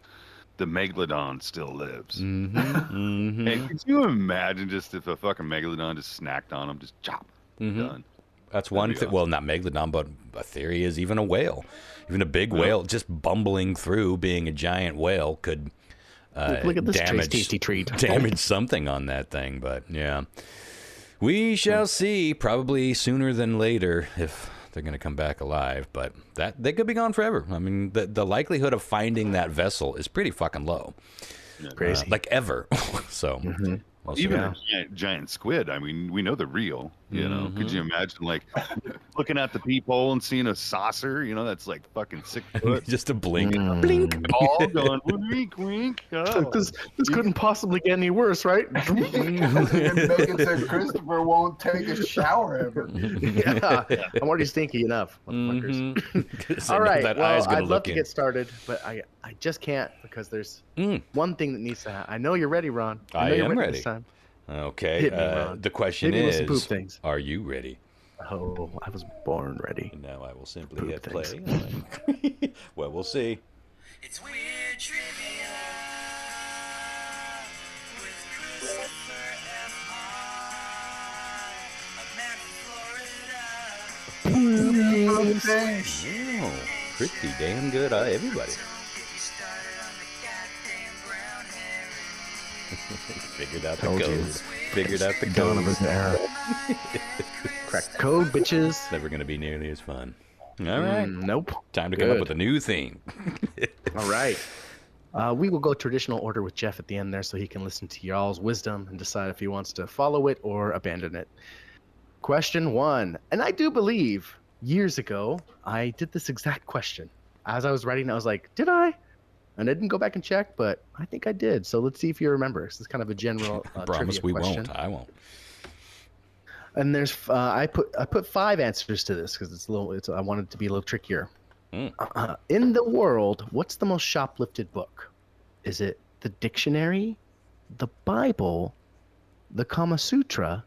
the megalodon still lives. Mm-hmm. And could you imagine just if a fucking megalodon just snacked on him, just chop, done. That's one thing. That'd be Well, not megalodon, but a theory is even a whale, even a big whale, just bumbling through, being a giant whale, could Look at this damage tasty treat. damage something on that thing. But yeah, we shall see. Probably sooner than later if they're going to come back alive. But that they could be gone forever. I mean, the likelihood of finding that vessel is pretty fucking low. Crazy. Like ever. So. We'll see. Even a giant squid. I mean, we know they're real. You know, could you imagine like looking at the peephole and seeing a saucer? You know, that's like fucking 6 foot. Just a blink, blink. All going wink, wink. Oh. This couldn't possibly get any worse, right? And make it so Christopher won't take a shower ever. Yeah, I'm already stinky enough. motherfuckers. All right, that well, eye's gonna I'd love look to in. get started, but I just can't because there's one thing that needs to happen. I know you're ready, Ron. I know you're am ready. this time. Okay. Hit me, Ron. The question Hit me with some poop is, things. are you ready? Oh, I was born ready. And now I will simply Poop hit things. play. Well, we'll see. It's weird trivia with Christopher F. Hahn, a man from Florida. Oh, pretty damn good. Everybody. Don't get you started on the goddamn brown herring. Figured out the Told you. code. Figured out the Dawn of code. an era. Crack code, bitches. Never going to be nearly as fun. All right. Nope. Time to come up Good. with a new theme. All right. We will go traditional order with Jeff at the end there so he can listen to y'all's wisdom and decide if he wants to follow it or abandon it. Question 1. And I do believe years ago I did this exact question. As I was writing, I was like, did I? And I didn't go back and check, but I think I did. So let's see if you remember. This is kind of a general Promise trivia we question. won't. I won't. And there's I put 5 answers to this because I wanted it to be a little trickier. In the world, what's the most shoplifted book? Is it the dictionary, the Bible, the Kama Sutra,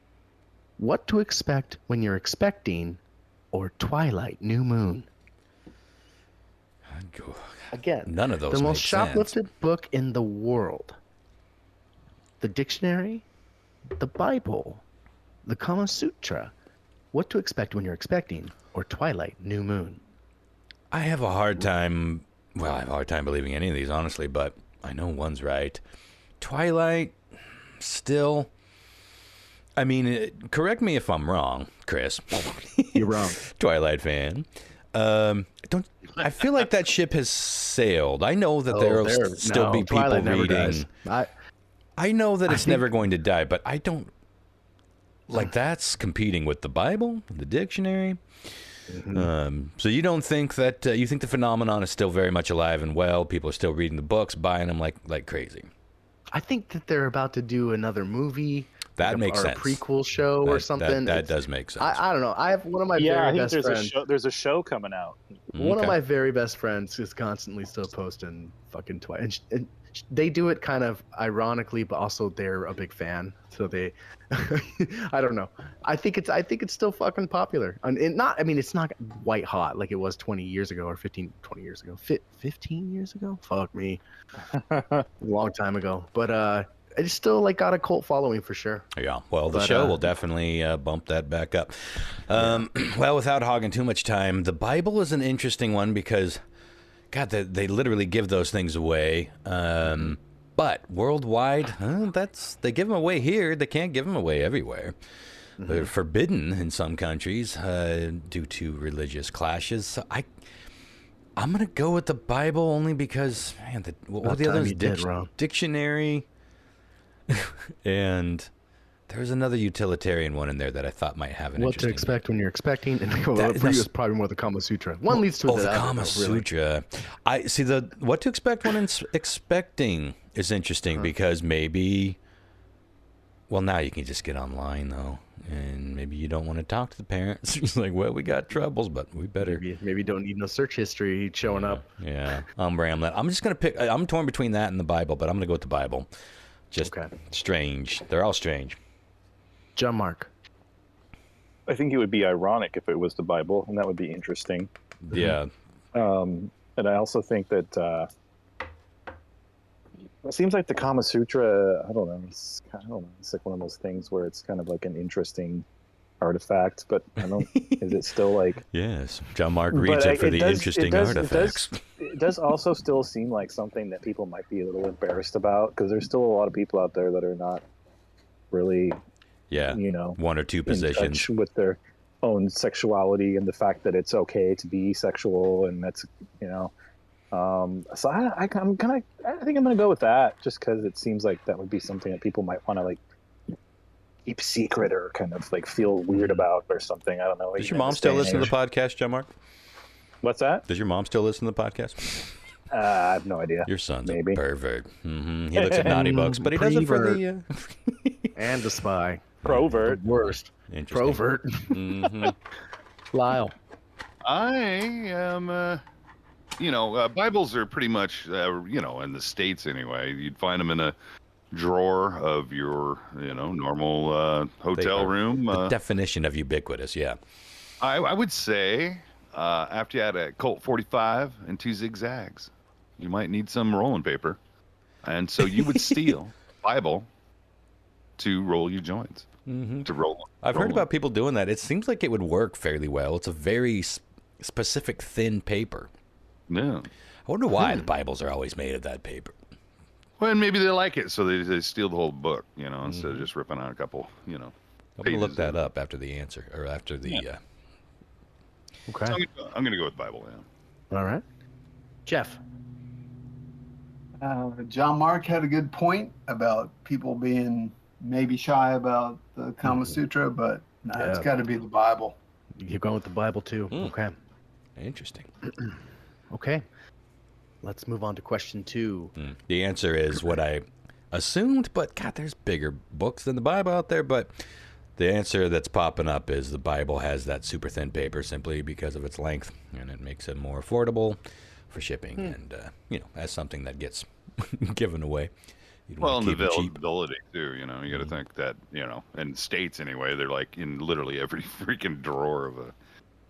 What to Expect When You're Expecting, or Twilight New Moon? Again, None of those the most make sense. shoplifted book in the world. The dictionary, the Bible, the Kama Sutra, What to Expect When You're Expecting, or Twilight New Moon. I have a hard time. Well, I have a hard time believing any of these, honestly, but I know one's right. Twilight, still. I mean, correct me if I'm wrong, Chris. You're wrong. Twilight fan. I feel like that ship has sailed. I know that there will still be people Twilight never reading. dies. I know that it's think- never going to die, but I don't. Like, that's competing with the Bible, the dictionary. So you don't think that you think the phenomenon is still very much alive and well? People are still reading the books, buying them like crazy. I think that they're about to do another movie. That like makes or sense. a prequel show or something. That It's- does make sense. I don't know. I have one of my Yeah, I very think best there's friends. a show. There's a show coming out. One of Okay. my very best friends is constantly still posting fucking Twilight. And they do it kind of ironically, but also they're a big fan. So they, I don't know. I think it's still fucking popular. And it's not white hot like it was 20 years ago or 20 years ago. 15 years ago? Fuck me. A long time ago. But it's still like got a cult following for sure. Yeah, well, the But, show will definitely bump that back up. Well, without hogging too much time, the Bible is an interesting one because, God, they literally give those things away. But worldwide, they give them away here. They can't give them away everywhere. They're forbidden in some countries due to religious clashes. So I'm gonna go with the Bible only because, man, what were the time others? you did, Ron. Dictionary. And there's another utilitarian one in there that I thought might have an What to interesting. expect when you're expecting, and for That- you, it's probably more the Kama Sutra. One leads to Oh, the the other. Kama though, really. Sutra. I see the what to expect when expecting is interesting because maybe. Well, now you can just get online though, and maybe you don't want to talk to the parents. It's like, well, we got troubles, but we better. Maybe don't need no search history showing up. Yeah, I'm rambling. I'm just gonna pick. I'm torn between that and the Bible, but I'm gonna go with the Bible. Just Okay. strange. They're all strange. John Mark. I think it would be ironic if it was the Bible, and that would be interesting. Yeah. And I also think that it seems like the Kama Sutra, I don't know, it's like one of those things where it's kind of like an interesting artifact, but I don't, is it still like... Yes, John Mark reads it for the interesting artifacts. It does also still seem like something that people might be a little embarrassed about, because there's still a lot of people out there that are not really, one or two positions in touch with their own sexuality and the fact that it's okay to be sexual, and that's, so I think I'm gonna go with that, just because it seems like that would be something that people might want to like keep secret or kind of like feel weird about or something. I don't know. Does your mom still listen to the podcast, John Mark? What's that? Does your mom still listen to the podcast? I have no idea. Your son's maybe a pervert. Mm-hmm. He looks at naughty books, but he does it for the... And a spy. Provert. Worst. Provert. Mm-hmm. Lyle. I am, Bibles are pretty much, in the States anyway, you'd find them in a drawer of your, normal hotel room. The definition of ubiquitous, yeah. I would say after you had a Colt 45 and 2 zigzags, you might need some rolling paper. And so you would steal Bible to roll your joints. Mm-hmm. To roll. I've heard about people doing that. It seems like it would work fairly well. It's a very specific thin paper. Yeah. I wonder why the Bibles are always made of that paper. Well, and maybe they like it, so they steal the whole book, instead of just ripping out a couple, I'm going to look that up after the answer, or after the... Okay. So I'm going to go with Bible, yeah. All right. Jeff. John Mark had a good point about people being maybe shy about the Kama Sutra, but it's got to be the Bible. You're going with the Bible, too. Okay. Interesting. Okay. Let's move on to question 2. The answer is what I assumed, but God, there's bigger books than the Bible out there. But the answer that's popping up is the Bible has that super thin paper simply because of its length, and it makes it more affordable for shipping, and as something that gets given away. Well, and the availability too. You got to think that in States anyway, they're like in literally every freaking drawer of a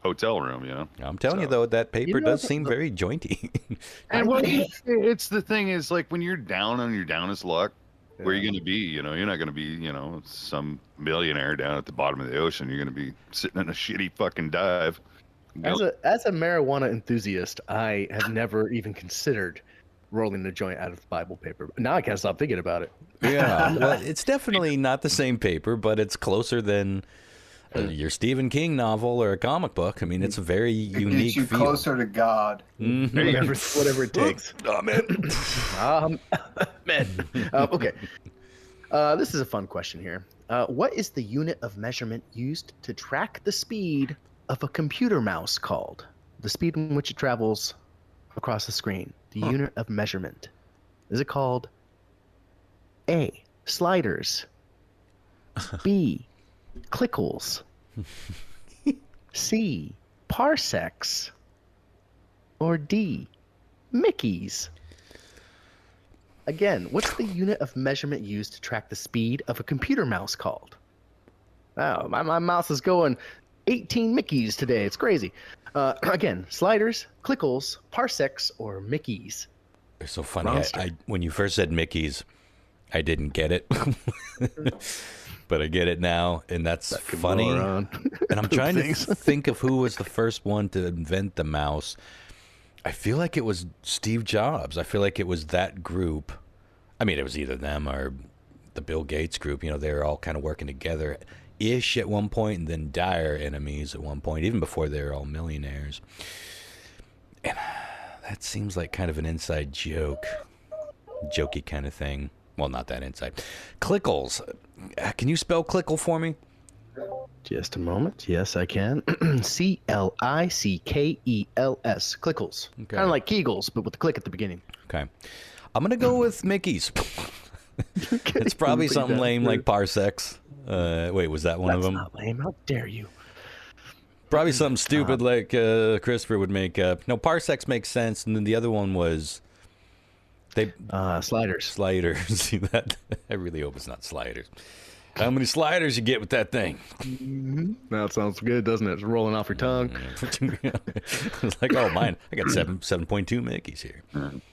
hotel room, I'm telling you though, that paper does seem very jointy. And well, it's the thing is, like, when you're down on your downest luck, where you're going to be, you're not going to be, some millionaire down at the bottom of the ocean. You're going to be sitting in a shitty fucking dive. As a marijuana enthusiast, I have never even considered rolling the joint out of Bible paper. Now I can't stop thinking about it. Yeah, well, it's definitely not the same paper, but it's closer than your Stephen King novel or a comic book. I mean, it's a very unique Gets you feel. Closer to God. Mm-hmm. Whatever it takes. Amen. Okay. This is a fun question here. What is the unit of measurement used to track the speed of a computer mouse called? The speed in which it travels across the screen. The unit of measurement. Is it called A, sliders, B, clickles, C, parsecs, or D, Mickeys? Again, what's the unit of measurement used to track the speed of a computer mouse called? Oh, my mouse is going 18 Mickeys today. It's crazy. Again, sliders, clickles, parsecs, or Mickeys? It's so funny. I when you first said Mickey's, I didn't get it. But I get it now, and that's funny. And I'm trying to think of who was the first one to invent the mouse. I feel like it was Steve Jobs. I feel like it was that group. I mean, it was either them or the Bill Gates group. They were all kind of working together-ish at one point, and then dire enemies at one point, even before they were all millionaires. And that seems like kind of an inside joke. Jokey kind of thing. Well, not that inside. Clickles. Can you spell clickle for me? Just a moment. Yes, I can. Clickles. Clickles. Okay. Kind of like Kegels, but with the click at the beginning. Okay. I'm going to go with Mickey's. It's probably something lame like parsecs. Wait, was that one of them? That's not lame. How dare you? Probably something stupid like Christopher would make up. No, parsecs makes sense. And then the other one was... Sliders. Sliders. See that? I really hope it's not sliders. How many sliders you get with that thing? That sounds good, doesn't it? It's rolling off your tongue. It's like, oh, mine. I got 7.2 Mickeys here.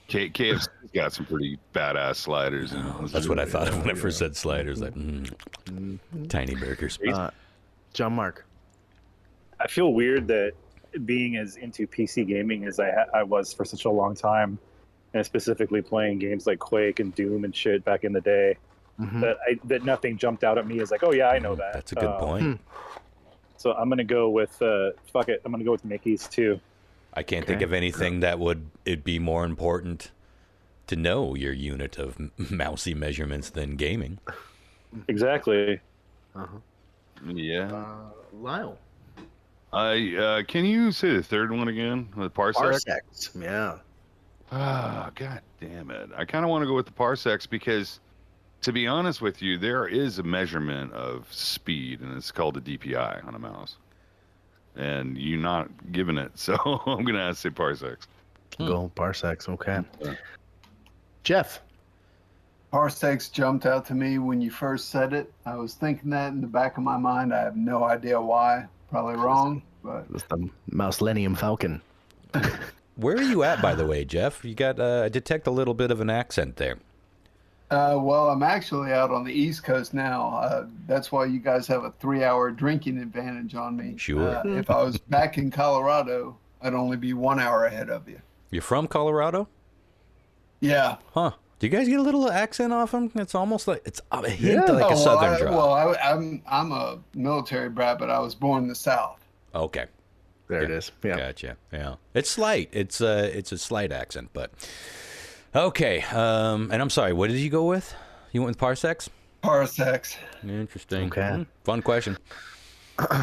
KFC's got some pretty badass sliders. That's what I thought of when I first said sliders. Like, tiny burgers. John Mark. I feel weird that being as into PC gaming as I was for such a long time, and specifically playing games like Quake and Doom and shit back in the day, that nothing jumped out at me as like, oh yeah, I know that. That's a good point. So I'm gonna go with fuck it. I'm gonna go with Mickey's too. I can't think of anything that would it be more important to know your unit of mousy measurements than gaming. Exactly. Yeah. Lyle. Can you say the third one again? The parsecs? Parsecs. Yeah. Ah, god damn it. I kind of want to go with the parsecs because, to be honest with you, there is a measurement of speed, and it's called a DPI on a mouse. And you're not giving it, so I'm going to have to say parsecs. Go parsecs, okay. Jeff. Parsecs jumped out to me when you first said it. I was thinking that in the back of my mind. I have no idea why. Probably wrong, but It's the Mouselenium Falcon. Where are you at, by the way, Jeff? You got I detect a little bit of an accent there. well, I'm actually out on the East Coast now. That's why you guys have a 3-hour drinking advantage on me. Sure. If I was back in Colorado, I'd only be 1 hour ahead of you. You're from Colorado? Yeah. Huh. Do you guys get a little accent off him? It's almost like it's a hint like a southern drop. Well, I'm a military brat, but I was born in the South. Okay. There it is. Yeah. Gotcha. Yeah. It's slight. It's a slight accent, but okay. And I'm sorry. What did you go with? You went with parsecs? Parsecs. Interesting. Okay. Fun question.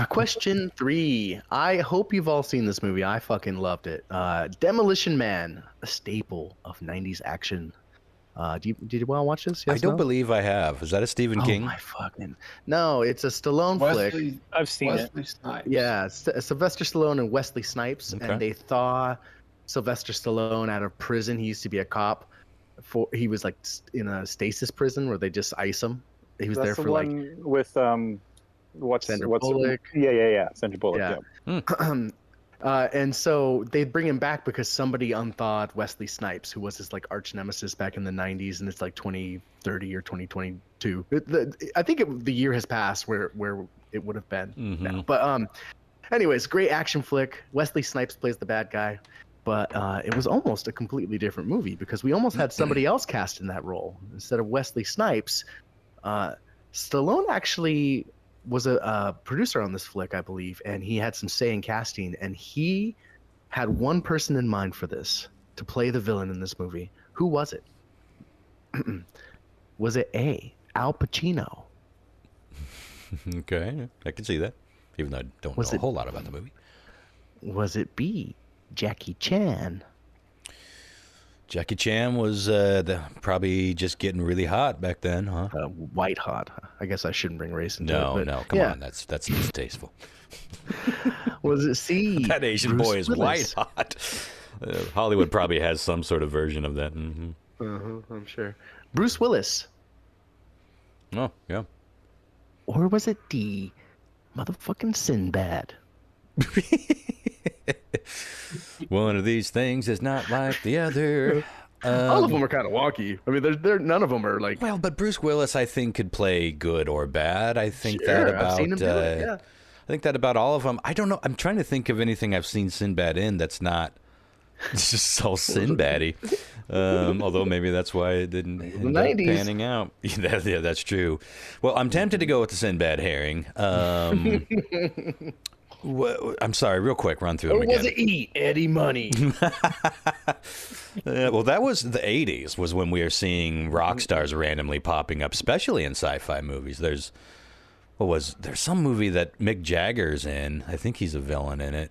Question 3. I hope you've all seen this movie. I fucking loved it. Demolition Man, a staple of 90s action. Did you want to watch this? Yes, I don't no? believe I have. Is that a Stephen King? Oh my fucking no! It's a Stallone flick. I've seen Wesley Snipes. Yeah, Sylvester Stallone and Wesley Snipes, Okay. and they thaw Sylvester Stallone out of prison. He used to be a cop. He was like in a stasis prison where they just ice him. He was there the for like one with Sandra Bullock. Yeah, Sandra Bullock. Yeah. Yeah. And so they bring him back because somebody unthawed Wesley Snipes, who was his like arch nemesis back in the 90s, and it's like 2030 or 2022. I think the year has passed where it would have been now. But anyways, great action flick. Wesley Snipes plays the bad guy, but it was almost a completely different movie because we almost had somebody else cast in that role instead of Wesley Snipes. Stallone actually was a producer on this flick, I believe, and he had some say in casting, and he had one person in mind for this to play the villain in this movie. Who was it? Was it A, Al Pacino? Okay, I can see that, even though I don't know a whole lot about the movie. Was it B, Jackie Chan? Jackie Chan was probably just getting really hot back then, huh? White hot. I guess I shouldn't bring race into No, it. no, come on, that's distasteful. Was it C? That Asian Bruce boy is Willis? white hot. Hollywood probably has some sort of version of that. I'm sure. Bruce Willis. Oh, yeah. Or was it D, motherfucking Sinbad? One of these things is not like the other. All of them are kind of wonky. I mean, they're none of them are like. Well, but Bruce Willis, I think, could play good or bad. I think that Sure, about. I've seen him do it, yeah. I think that about all of them. I don't know. I'm trying to think of anything I've seen Sinbad in that's not just so Sinbad-y. Although maybe that's why it didn't end up 90s. panning out. Yeah, that's true. Well, I'm tempted to go with the Sinbad herring. I'm sorry, real quick, run through them Or again. was it E, Eddie Money? Well, that was the 80s was when we were seeing rock stars randomly popping up, especially in sci-fi movies. There's some movie that Mick Jagger's in. I think he's a villain in it.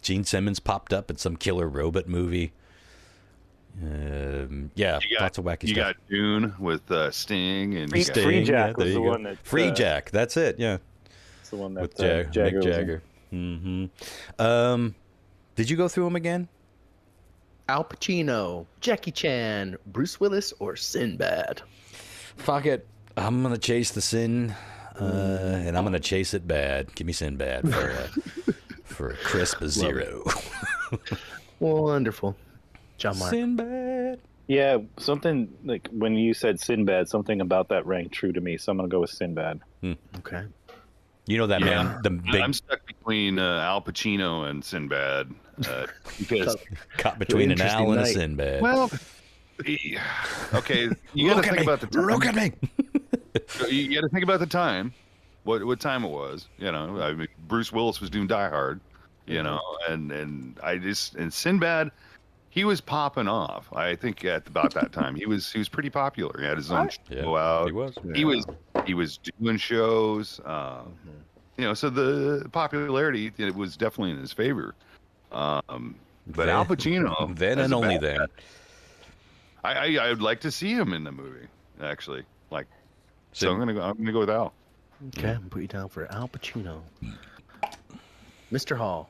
Gene Simmons popped up in some killer robot movie. Yeah, lots of wacky stuff. You got Dune with Sting and Sting, Free Jack there was you the go. one that Free Jack, that's it, yeah. It's the one that With Jagger Mick was in. Jagger. Did you go through them again? Al Pacino, Jackie Chan, Bruce Willis, or Sinbad? Fuck it. I'm gonna chase the sin, and I'm gonna chase it bad. Give me Sinbad for a crisp 0. Wonderful. John Mark. Sinbad. Yeah, something like when you said Sinbad, something about that rang true to me. So I'm gonna go with Sinbad. Okay. You know that man, the big I'm stuck between Al Pacino and Sinbad because caught between an Interesting Al and a night. Sinbad. well, okay, you got to think about the time. Look at me. You got to think about the time, what time it was. You know, I mean, Bruce Willis was doing Die Hard. You know, and Sinbad, he was popping off. I think at about that time he was pretty popular. He had his own show out. He was. He was doing shows. You know, so the popularity, it was definitely in his favor. But Al Pacino, then as and a only bad then. guy, I would like to see him in the movie. Actually, like, so I'm gonna go with Al. Okay, I'm put you down for Al Pacino. Mr. Hall.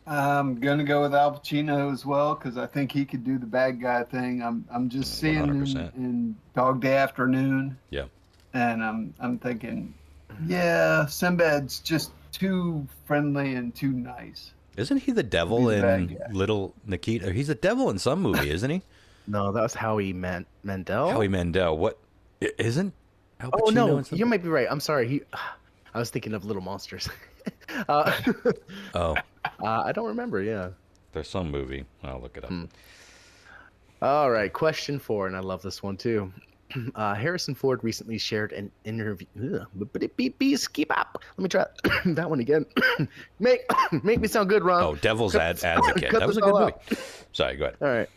I'm gonna go with Al Pacino as well because I think he could do the bad guy thing. I'm just seeing him 100%. in Dog Day Afternoon, Yeah. and I'm thinking, yeah, Sinbad's just too friendly and too nice. Isn't he the devil He's the bad in guy. Little Nikita? He's the devil in some movie, isn't he? No, that was Howie Mandel. Howie Mandel. What? Isn't Al Pacino Oh no, in you something? might be right. I'm sorry. I was thinking of Little Monsters. Oh, I don't remember. Yeah. there's some movie. I'll look it up. All right, question 4, and I love this one too. Harrison Ford recently shared an interview. Skip up. Let me try that one again. make me sound good, Ron. Oh, Devil's Advocate. cut That was a this good all movie. out. Sorry, go ahead. All right.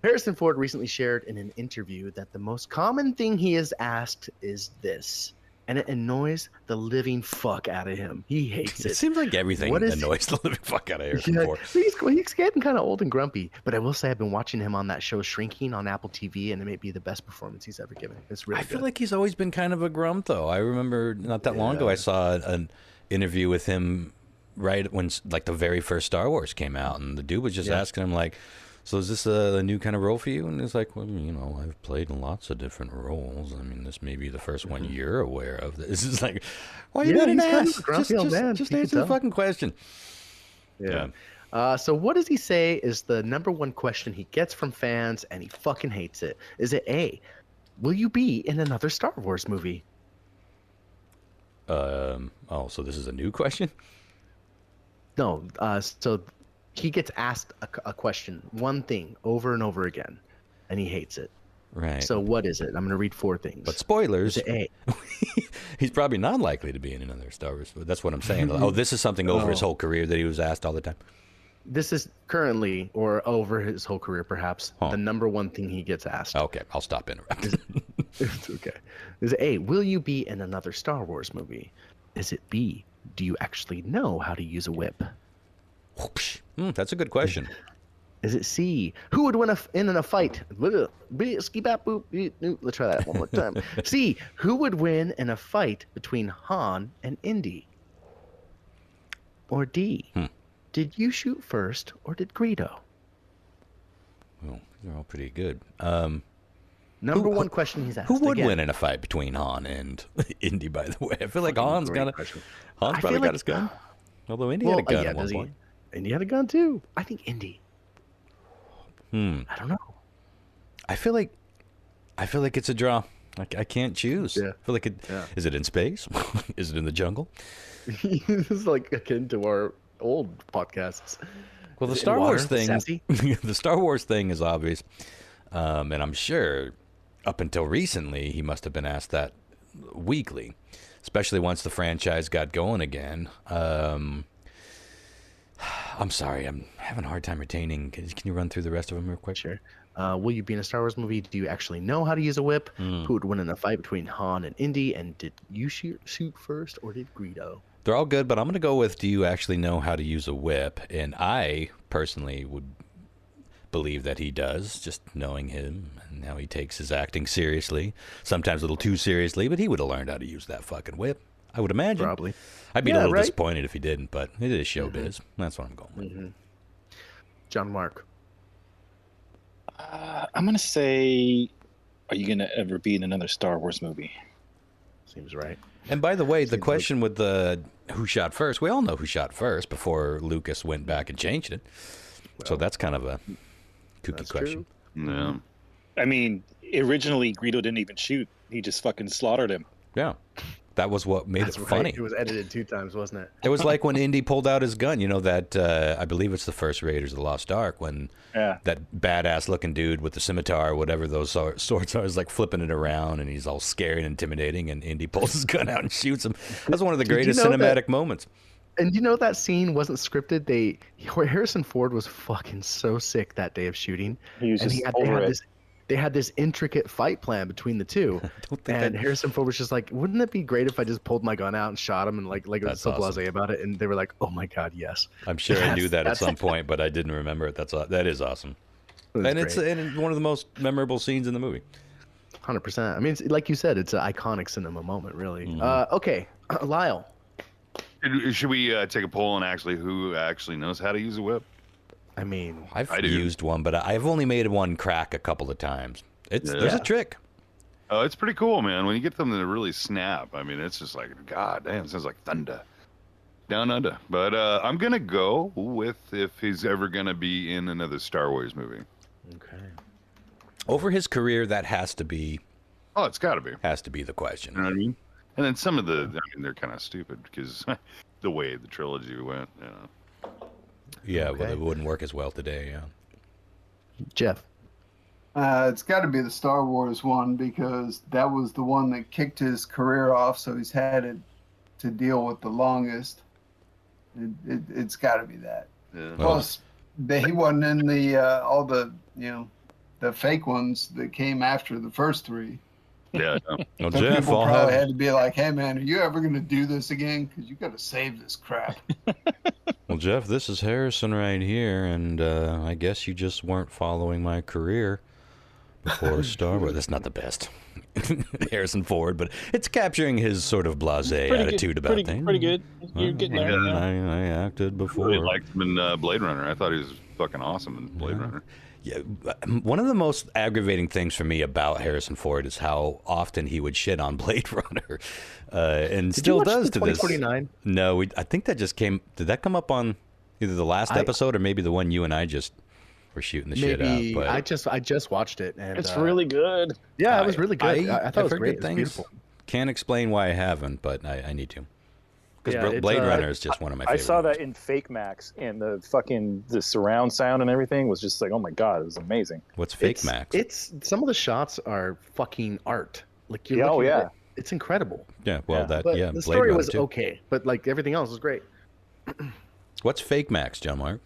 Harrison Ford recently shared in an interview that the most common thing he is asked is this, and it annoys the living fuck out of him. He hates It it. seems like everything What is- annoys the living fuck out of Harrison Yeah, Ford. he's getting kind of old and grumpy, but I will say I've been watching him on that show Shrinking on Apple TV, and it may be the best performance he's ever given. It's really I feel good. like he's always been kind of a grump, though. I remember not that long ago I saw an interview with him right when like the very first Star Wars came out, and the dude was just asking him like, "So is this a new kind of role for you?" And he's like, "Well, you know, I've played lots of different roles. I mean, this may be the first one you're aware of." This is like, why are you being an he's kind of ass? a grumpy old man. Just You can answer the tell. fucking question. Yeah. So what does he say is the number one question he gets from fans, and he fucking hates it? Is it A, will you be in another Star Wars movie? Oh, so this is a new question? No. So he gets asked a question, one thing, over and over again, and he hates it. Right. So what is it? I'm going to read 4 things. But spoilers, Is it A? he's probably not likely to be in another Star Wars. That's what I'm saying. Oh, this is something over his whole career that he was asked all the time. This is currently, or over his whole career perhaps, the number one thing he gets asked. Okay, I'll stop interrupting. It's okay. Is it A, will you be in another Star Wars movie? Is it B, do you actually know how to use a whip? That's a good question. Is it C, who would win in a fight? Let's try that one more time. C, who would win in a fight between Han and Indy? Or D, did you shoot first or did Greedo? Well, they're all pretty good. Number one question he's asked. Who would again. win in a fight between Han and Indy, by the way? I feel like Han's Great got question. Han's I probably feel got like- his gun. Although Indy had a gun at one does point. Indy had a gun too. I think Indy. I don't know. I feel like it's a draw. I can't choose. Yeah. I feel like is it in space? Is it in the jungle? This is like akin to our old podcasts. Well, the Is it Star in Wars water? thing, Sassy? the Star Wars thing is obvious, and I'm sure up until recently he must have been asked that weekly, especially once the franchise got going again. I'm sorry, I'm having a hard time retaining. Can you run through the rest of them real quick? Sure. Will you be in a Star Wars movie? Do you actually know how to use a whip? Who would win in a fight between Han and Indy? And did you shoot first or did Greedo? They're all good, but I'm going to go with, do you actually know how to use a whip? And I personally would believe that he does, just knowing him and how he takes his acting seriously, sometimes a little too seriously, but he would have learned how to use that fucking whip, I would imagine. Probably. I'd be a Yeah, little right? disappointed if he didn't, but it is showbiz. That's what I'm going with. John Mark. I'm gonna say, are you gonna ever be in another Star Wars movie? Seems right. And by the way, the question with the who shot first, we all know who shot first before Lucas went back and changed it. So that's kind of a kooky question. Yeah. I mean, originally Greedo didn't even shoot. He just fucking slaughtered him. Yeah. That was what made it funny. It was edited 2 times, wasn't it? It was like when Indy pulled out his gun, you know, that, I believe it's the first Raiders of the Lost Ark, when that badass looking dude with the scimitar, whatever those swords are, is like flipping it around and he's all scary and intimidating, and Indy pulls his gun out and shoots him. That's one of the greatest cinematic moments. And you know that scene wasn't scripted? Harrison Ford was fucking so sick that day of shooting. He was just over it. They had this intricate fight plan between the two. Harrison Ford was just like, wouldn't it be great if I just pulled my gun out and shot him? And like it was so blasé about it. And they were like, oh my God, yes. I'm sure I knew that at some point, but I didn't remember it. That is awesome. And it's one of the most memorable scenes in the movie. 100%. I mean, like you said, it's an iconic cinema moment, really. Okay, Lyle. Should we take a poll on who actually knows how to use a whip? I mean, I've used one, but I've only made one crack a couple of times. There's a trick. Oh, it's pretty cool, man. When you get them to really snap, I mean, it's just like, God damn, it sounds like thunder. Down under. But I'm going to go with if he's ever going to be in another Star Wars movie. Okay. Over his career, that has to be... Oh, it's got to be. Has to be the question. You know what I mean? And then some of they're kind of stupid because the way the trilogy went, you know. Yeah, well, it wouldn't work as well today, yeah. Jeff. It's got to be the Star Wars one because that was the one that kicked his career off, so he's had it to deal with the longest. It's got to be that. Yeah. Plus, he wasn't in the all the the fake ones that came after the first 3. Yeah. Well, So Jeff, people probably had to be like, "Hey, man, are you ever going to do this again? Because you got to save this crap." Well, Jeff, this is Harrison right here, and I guess you just weren't following my career before Star Wars. That's not the best Harrison Ford, but it's capturing his sort of blasé attitude about things. Pretty good. You're getting there. Yeah. I acted before. I really liked him in Blade Runner. I thought he was fucking awesome in Blade Runner. Yeah, one of the most aggravating things for me about Harrison Ford is how often he would shit on Blade Runner, and still does to this. 2049? No, I think that just came. Did that come up on either the last episode or maybe the one you and I just were shooting the shit out? But I just watched it, and It's really good. Yeah, it was really good. I thought it was great. It was beautiful. Can't explain why I haven't, but I need to. Because Yeah, Blade Runner is just one of my favorite. I saw that movies. in Fake Max, and the surround sound and everything was just like, oh my God, it was amazing. What's Fake Max? It's some of the shots are fucking art. Like you're Yeah, looking at yeah. it, it's incredible. Yeah, well, Yeah. But the the Blade story Runner was too. okay, but like everything else was great. What's Fake Max, John Mark?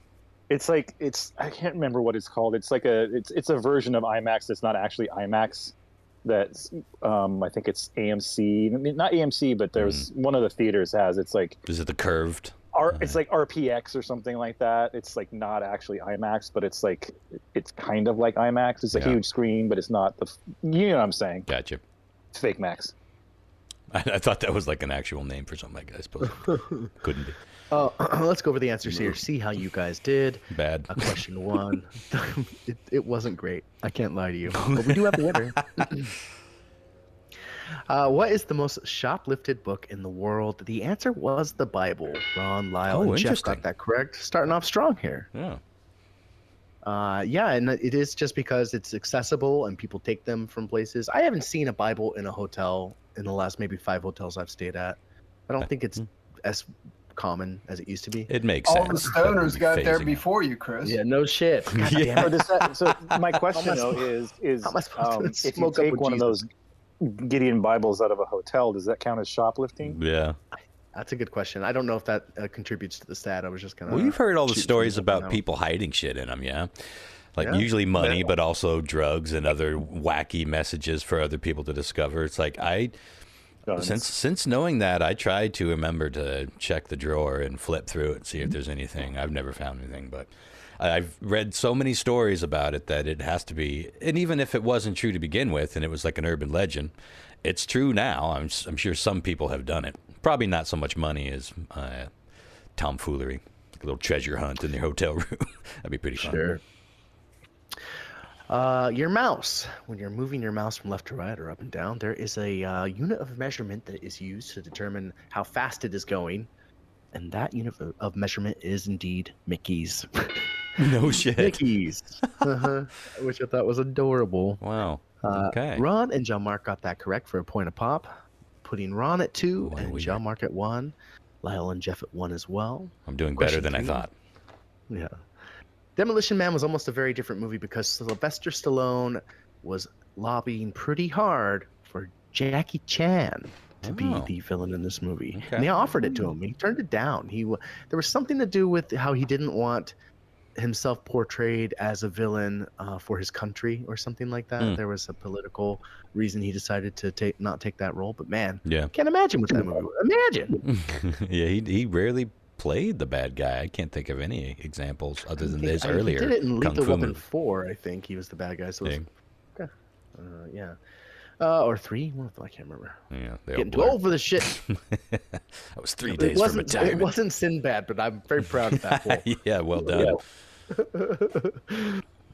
It's like I can't remember what it's called. It's like it's a version of IMAX that's not actually IMAX. That's I think it's AMC, not AMC, but there's one of the theaters has. It's like Is it the curved? It's like RPX or something like that. It's like not actually IMAX, but it's like it's kind of like IMAX. It's a huge screen, but it's not you know what I'm saying. Gotcha. It's Fake Max. I thought that was like an actual name for something. I suppose couldn't be. Let's go over the answers here. See how you guys did. Bad. Question 1. It wasn't great. I can't lie to you. But we do have a winner. What is the most shoplifted book in the world? The answer was the Bible. Ron, Lyle, and Jeff interesting. got that correct. Starting off strong here. Yeah. Yeah, and it is just because it's accessible and people take them from places. I haven't seen a Bible in a hotel in the last maybe 5 hotels I've stayed at. I don't think it's as common as it used to be. It makes All the sense. stoners got there Phasing before you, Chris. Yeah, no shit. God damn it. So my question though is how am I supposed to if you smoke up take with one of Jesus? those Gideon Bibles out of a hotel, does that count as shoplifting? Yeah. That's a good question. I don't know if that contributes to the stat. I was just kind of. Well, you've heard all the shooting stories something about out. people hiding shit in them, yeah? Like Yeah. usually money, but also drugs and other wacky messages for other people to discover. It's like since knowing that, I try to remember to check the drawer and flip through it and see if there's anything. I've never found anything, but I've read so many stories about it that it has to be. And even if it wasn't true to begin with, and it was like an urban legend, it's true now. I'm sure some people have done it. Probably not so much money as tomfoolery, like a little treasure hunt in their hotel room. That'd be pretty fun. Sure. Your mouse. When you're moving your mouse from left to right or up and down, there is a unit of measurement that is used to determine how fast it is going. And that unit of measurement is indeed Mickey's. No shit. Mickey's. Which I thought was adorable. Wow. Okay. Ron and John Mark got that correct for a point a pop, putting Ron at 2 and John Mark at 1. Lyle and Jeff at 1 as well. I'm doing better than I thought. Yeah. Demolition Man was almost a very different movie because Sylvester Stallone was lobbying pretty hard for Jackie Chan to be the villain in this movie. Okay. And they offered it to him. He turned it down. There was something to do with how he didn't want himself portrayed as a villain for his country or something like that. There was a political reason he decided to not take that role. But man, can't imagine what that movie was. Imagine. Yeah, he rarely played the bad guy. I can't think of any examples other than his earlier he did it in Kung Lethal Fu Weapon movie. 4, I think he was the bad guy. So Yeah. okay. Yeah. Or 3? I can't remember. Yeah, they all Getting too blur. old for this shit. That was 3 days from It retirement. wasn't Sinbad, but I'm very proud of that role. Yeah, well done.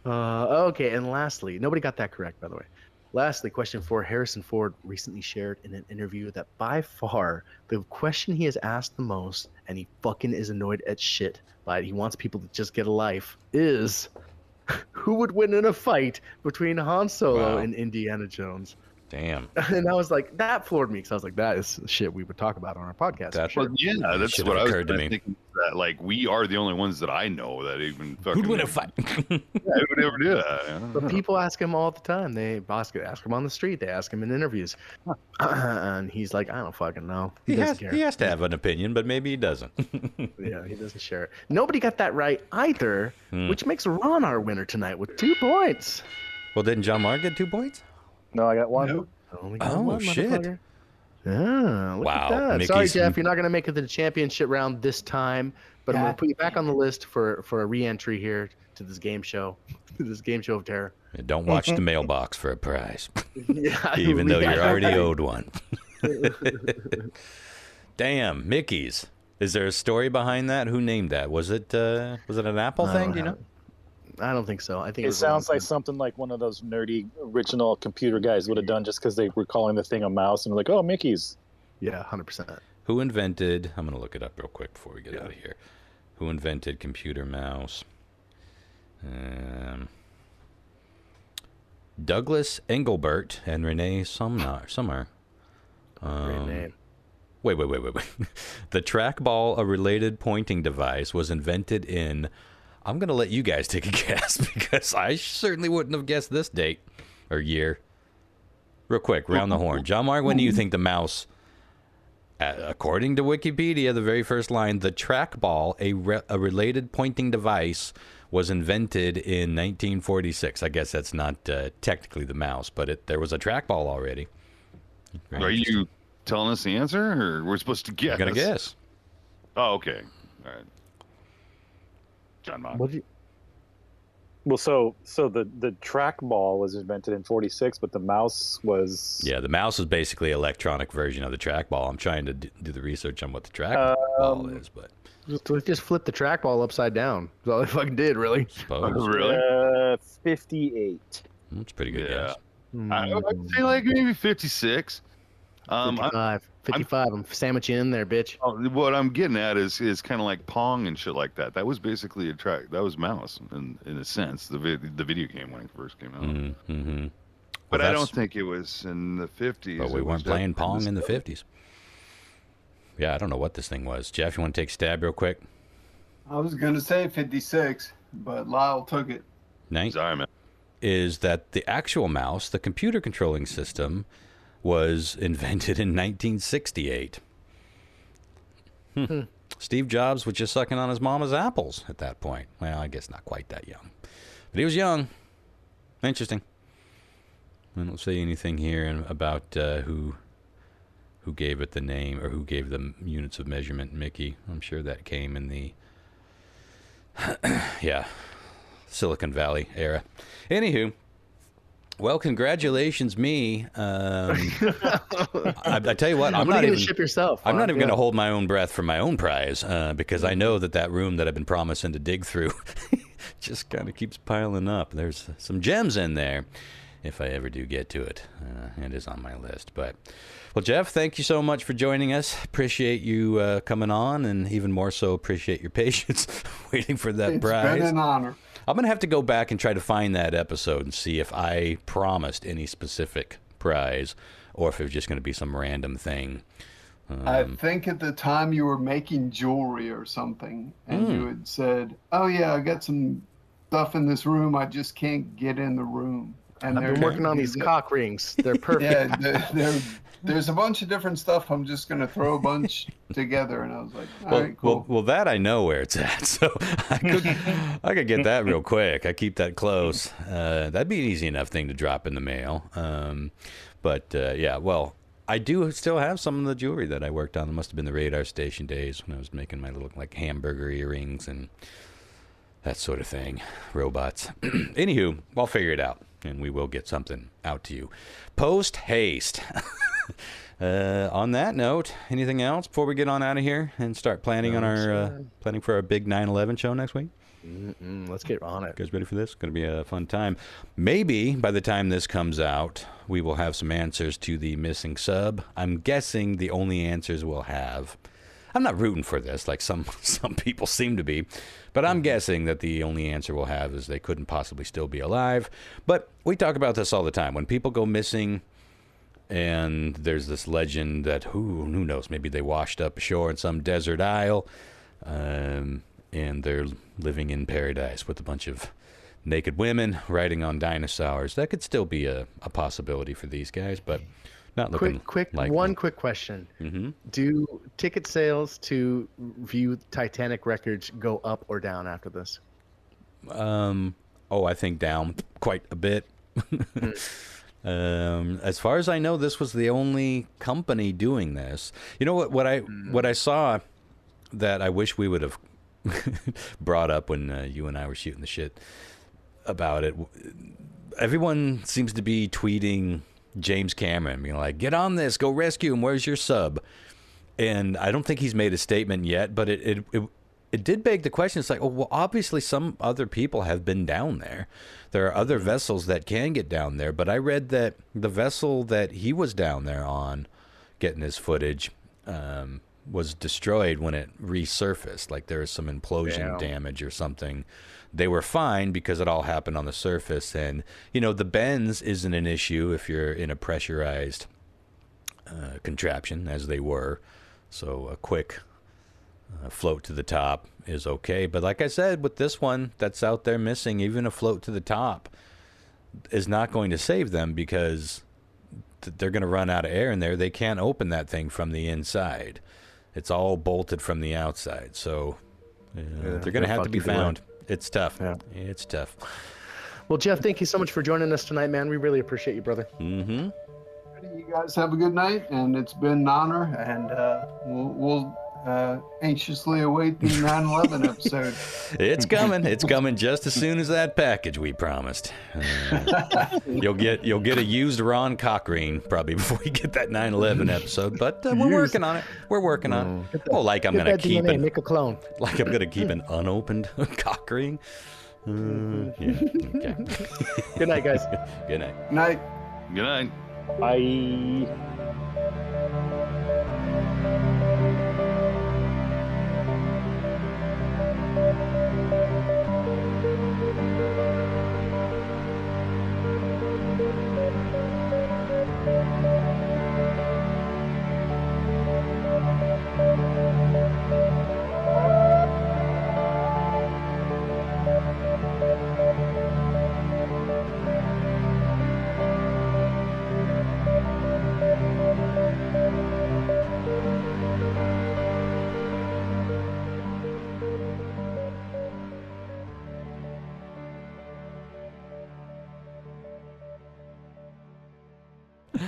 Okay, and lastly, nobody got that correct, by the way. Lastly, question 4. Harrison Ford recently shared in an interview that by far the question he has asked the most, and he fucking is annoyed at shit by it, he wants people to just get a life, is who would win in a fight between Han Solo and Indiana Jones? Damn. And I was like, that floored me because I was like, that is shit we would talk about on our podcast. That- for sure. Well, yeah, that's Should've what I was occurred to me. thinking. That, like, we are the only ones that I know that even fucking. Who'd win a fight? Yeah, who would ever do that? I don't But know. people ask him all the time. They ask him on the street. They ask him in interviews, and he's like, "I don't fucking know." He doesn't care. He has to have an opinion, but maybe he doesn't. Yeah, he doesn't share it. Nobody got that right either, which makes Ron our winner tonight with 2 points. Well, didn't John Mark get 2 points? No, I got one. Nope. Only got Oh, one, shit. motherfucker. Yeah, look Wow, at that. Mickey's- Sorry, Jeff, you're not going to make it to the championship round this time, but I'm going to put you back on the list for a re-entry here to this game show, this game show of terror. Don't watch the mailbox for a prize, Yeah, even though yeah. you're already owed one. Damn, Mickey's. Is there a story behind that? Who named that? Was it an Apple I thing? don't Do you know? have I don't think so. I think It was sounds a- like something like one of those nerdy original computer guys would have done just because they were calling the thing a mouse and were like, oh, Mickey's. yeah, 100%. Who invented? I'm gonna look it up real quick before we get out of here. Who invented computer mouse? Douglas Engelbert and Renee Summer. Great name. Wait. The trackball, a related pointing device, was invented in. I'm going to let you guys take a guess because I certainly wouldn't have guessed this date or year. Real quick, round the horn. John Mark, when do you think the mouse, according to Wikipedia, the very first line, the trackball, a related pointing device, was invented in 1946. I guess that's not technically the mouse, but there was a trackball already. Very Are interesting. you telling us the answer, or we're supposed to guess? I'm going to guess. Oh, okay. All right. John Mock. What did you? Well, so the trackball was invented in 46, but the mouse was... Yeah, the mouse is basically an electronic version of the trackball. I'm trying to do the research on what the trackball is, but Just flip the trackball upside down. That's all they fucking did, really. suppose Really? 58. it's a pretty good Yeah. guess. I'd say like maybe 56. 55. I'm sandwiching in there, bitch. What I'm getting at is kind of like Pong and shit like that. That was basically that was Mouse in a sense, the video game when it first came out. Mm-hmm. But Well, I that's- don't think it was in the 50s. But we It weren't was playing definitely Pong in the 50s. Yeah, I don't know what this thing was. Jeff, you want to take a stab real quick? I was going to say 56, but Lyle took it. Sorry, man. Is that the actual mouse, the computer controlling system, was invented in 1968. Steve Jobs was just sucking on his mama's apples at that point. Well, I guess not quite that young. But he was young. Interesting. I don't say anything here about who gave it the name or who gave the units of measurement Mickey. I'm sure that came in the Silicon Valley era. Anywho, well, congratulations, me. I tell you what, I'm What not are you even gonna ship yourself? I'm not even Yeah. going to hold my own breath for my own prize because I know that room that I've been promising to dig through just kind of keeps piling up. There's some gems in there if I ever do get to it. It is on my list. But, well, Jeff, thank you so much for joining us. Appreciate you coming on, and even more so appreciate your patience waiting for that prize. It's been an honor. I'm going to have to go back and try to find that episode and see if I promised any specific prize or if it was just going to be some random thing. I think at the time you were making jewelry or something, and you had said, "Oh yeah, I got some stuff in this room. I just can't get in the room." And I've been working on these cock rings. They're perfect. Yeah, there's a bunch of different stuff. I'm just gonna throw a bunch together, and I was like, "All right, cool." Well, that I know where it's at, so I could get that real quick. I keep that close. That'd be an easy enough thing to drop in the mail. But yeah, well, I do still have some of the jewelry that I worked on. It must have been the radar station days when I was making my little like hamburger earrings and that sort of thing. Robots. Anywho, I'll figure it out, and we will get something out to you. Post haste. On that note, anything else before we get on out of here and start planning on our planning for our big 9/11 show next week? Let's get on it. You guys ready for this? It's going to be a fun time. Maybe by the time this comes out, we will have some answers to the missing sub. I'm guessing the only answers we'll have. I'm not rooting for this like some people seem to be, but I'm guessing that the only answer we'll have is they couldn't possibly still be alive. But we talk about this all the time. When people go missing and there's this legend that who knows, maybe they washed up ashore in some desert isle, and they're living in paradise with a bunch of naked women riding on dinosaurs. That could still be a possibility for these guys, but not looking Quick question. Mm-hmm. Do ticket sales to view Titanic records go up or down after this? I think down quite a bit. As far as I know, this was the only company doing this. You know what I saw that I wish we would have brought up when you and I were shooting the shit about it. Everyone seems to be tweeting James Cameron, being like, "Get on this, go rescue him. Where's your sub?" And I don't think he's made a statement yet, but it did beg the question. It's like, oh, well, obviously some other people have been down there. There are other vessels that can get down there, but I read that the vessel that he was down there on, getting his footage, was destroyed when it resurfaced. Like there was some implosion damage or something. They were fine because it all happened on the surface. And, you know, the bends isn't an issue if you're in a pressurized contraption, as they were. So a quick float to the top is okay. But like I said, with this one that's out there missing, even a float to the top is not going to save them because they're going to run out of air in there. They can't open that thing from the inside. It's all bolted from the outside, so they're going to have to be found. It's tough. Yeah. It's tough. Well, Jeff, thank you so much for joining us tonight, man. We really appreciate you, brother. Mm-hmm. You guys have a good night, and it's been an honor, and we'll anxiously await the 9/11 episode. It's coming. It's coming just as soon as that package we promised. You'll get a used Ron Cochran probably before you get that 9/11 episode, but we're working on it. We're working on it. Oh, like I'm gonna keep it. Make a clone. Like I'm gonna keep an unopened Cochran. Yeah. Okay. Good night, guys. Good night. Night. Good night. Bye.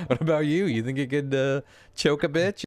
What about you? You think you could choke a bitch?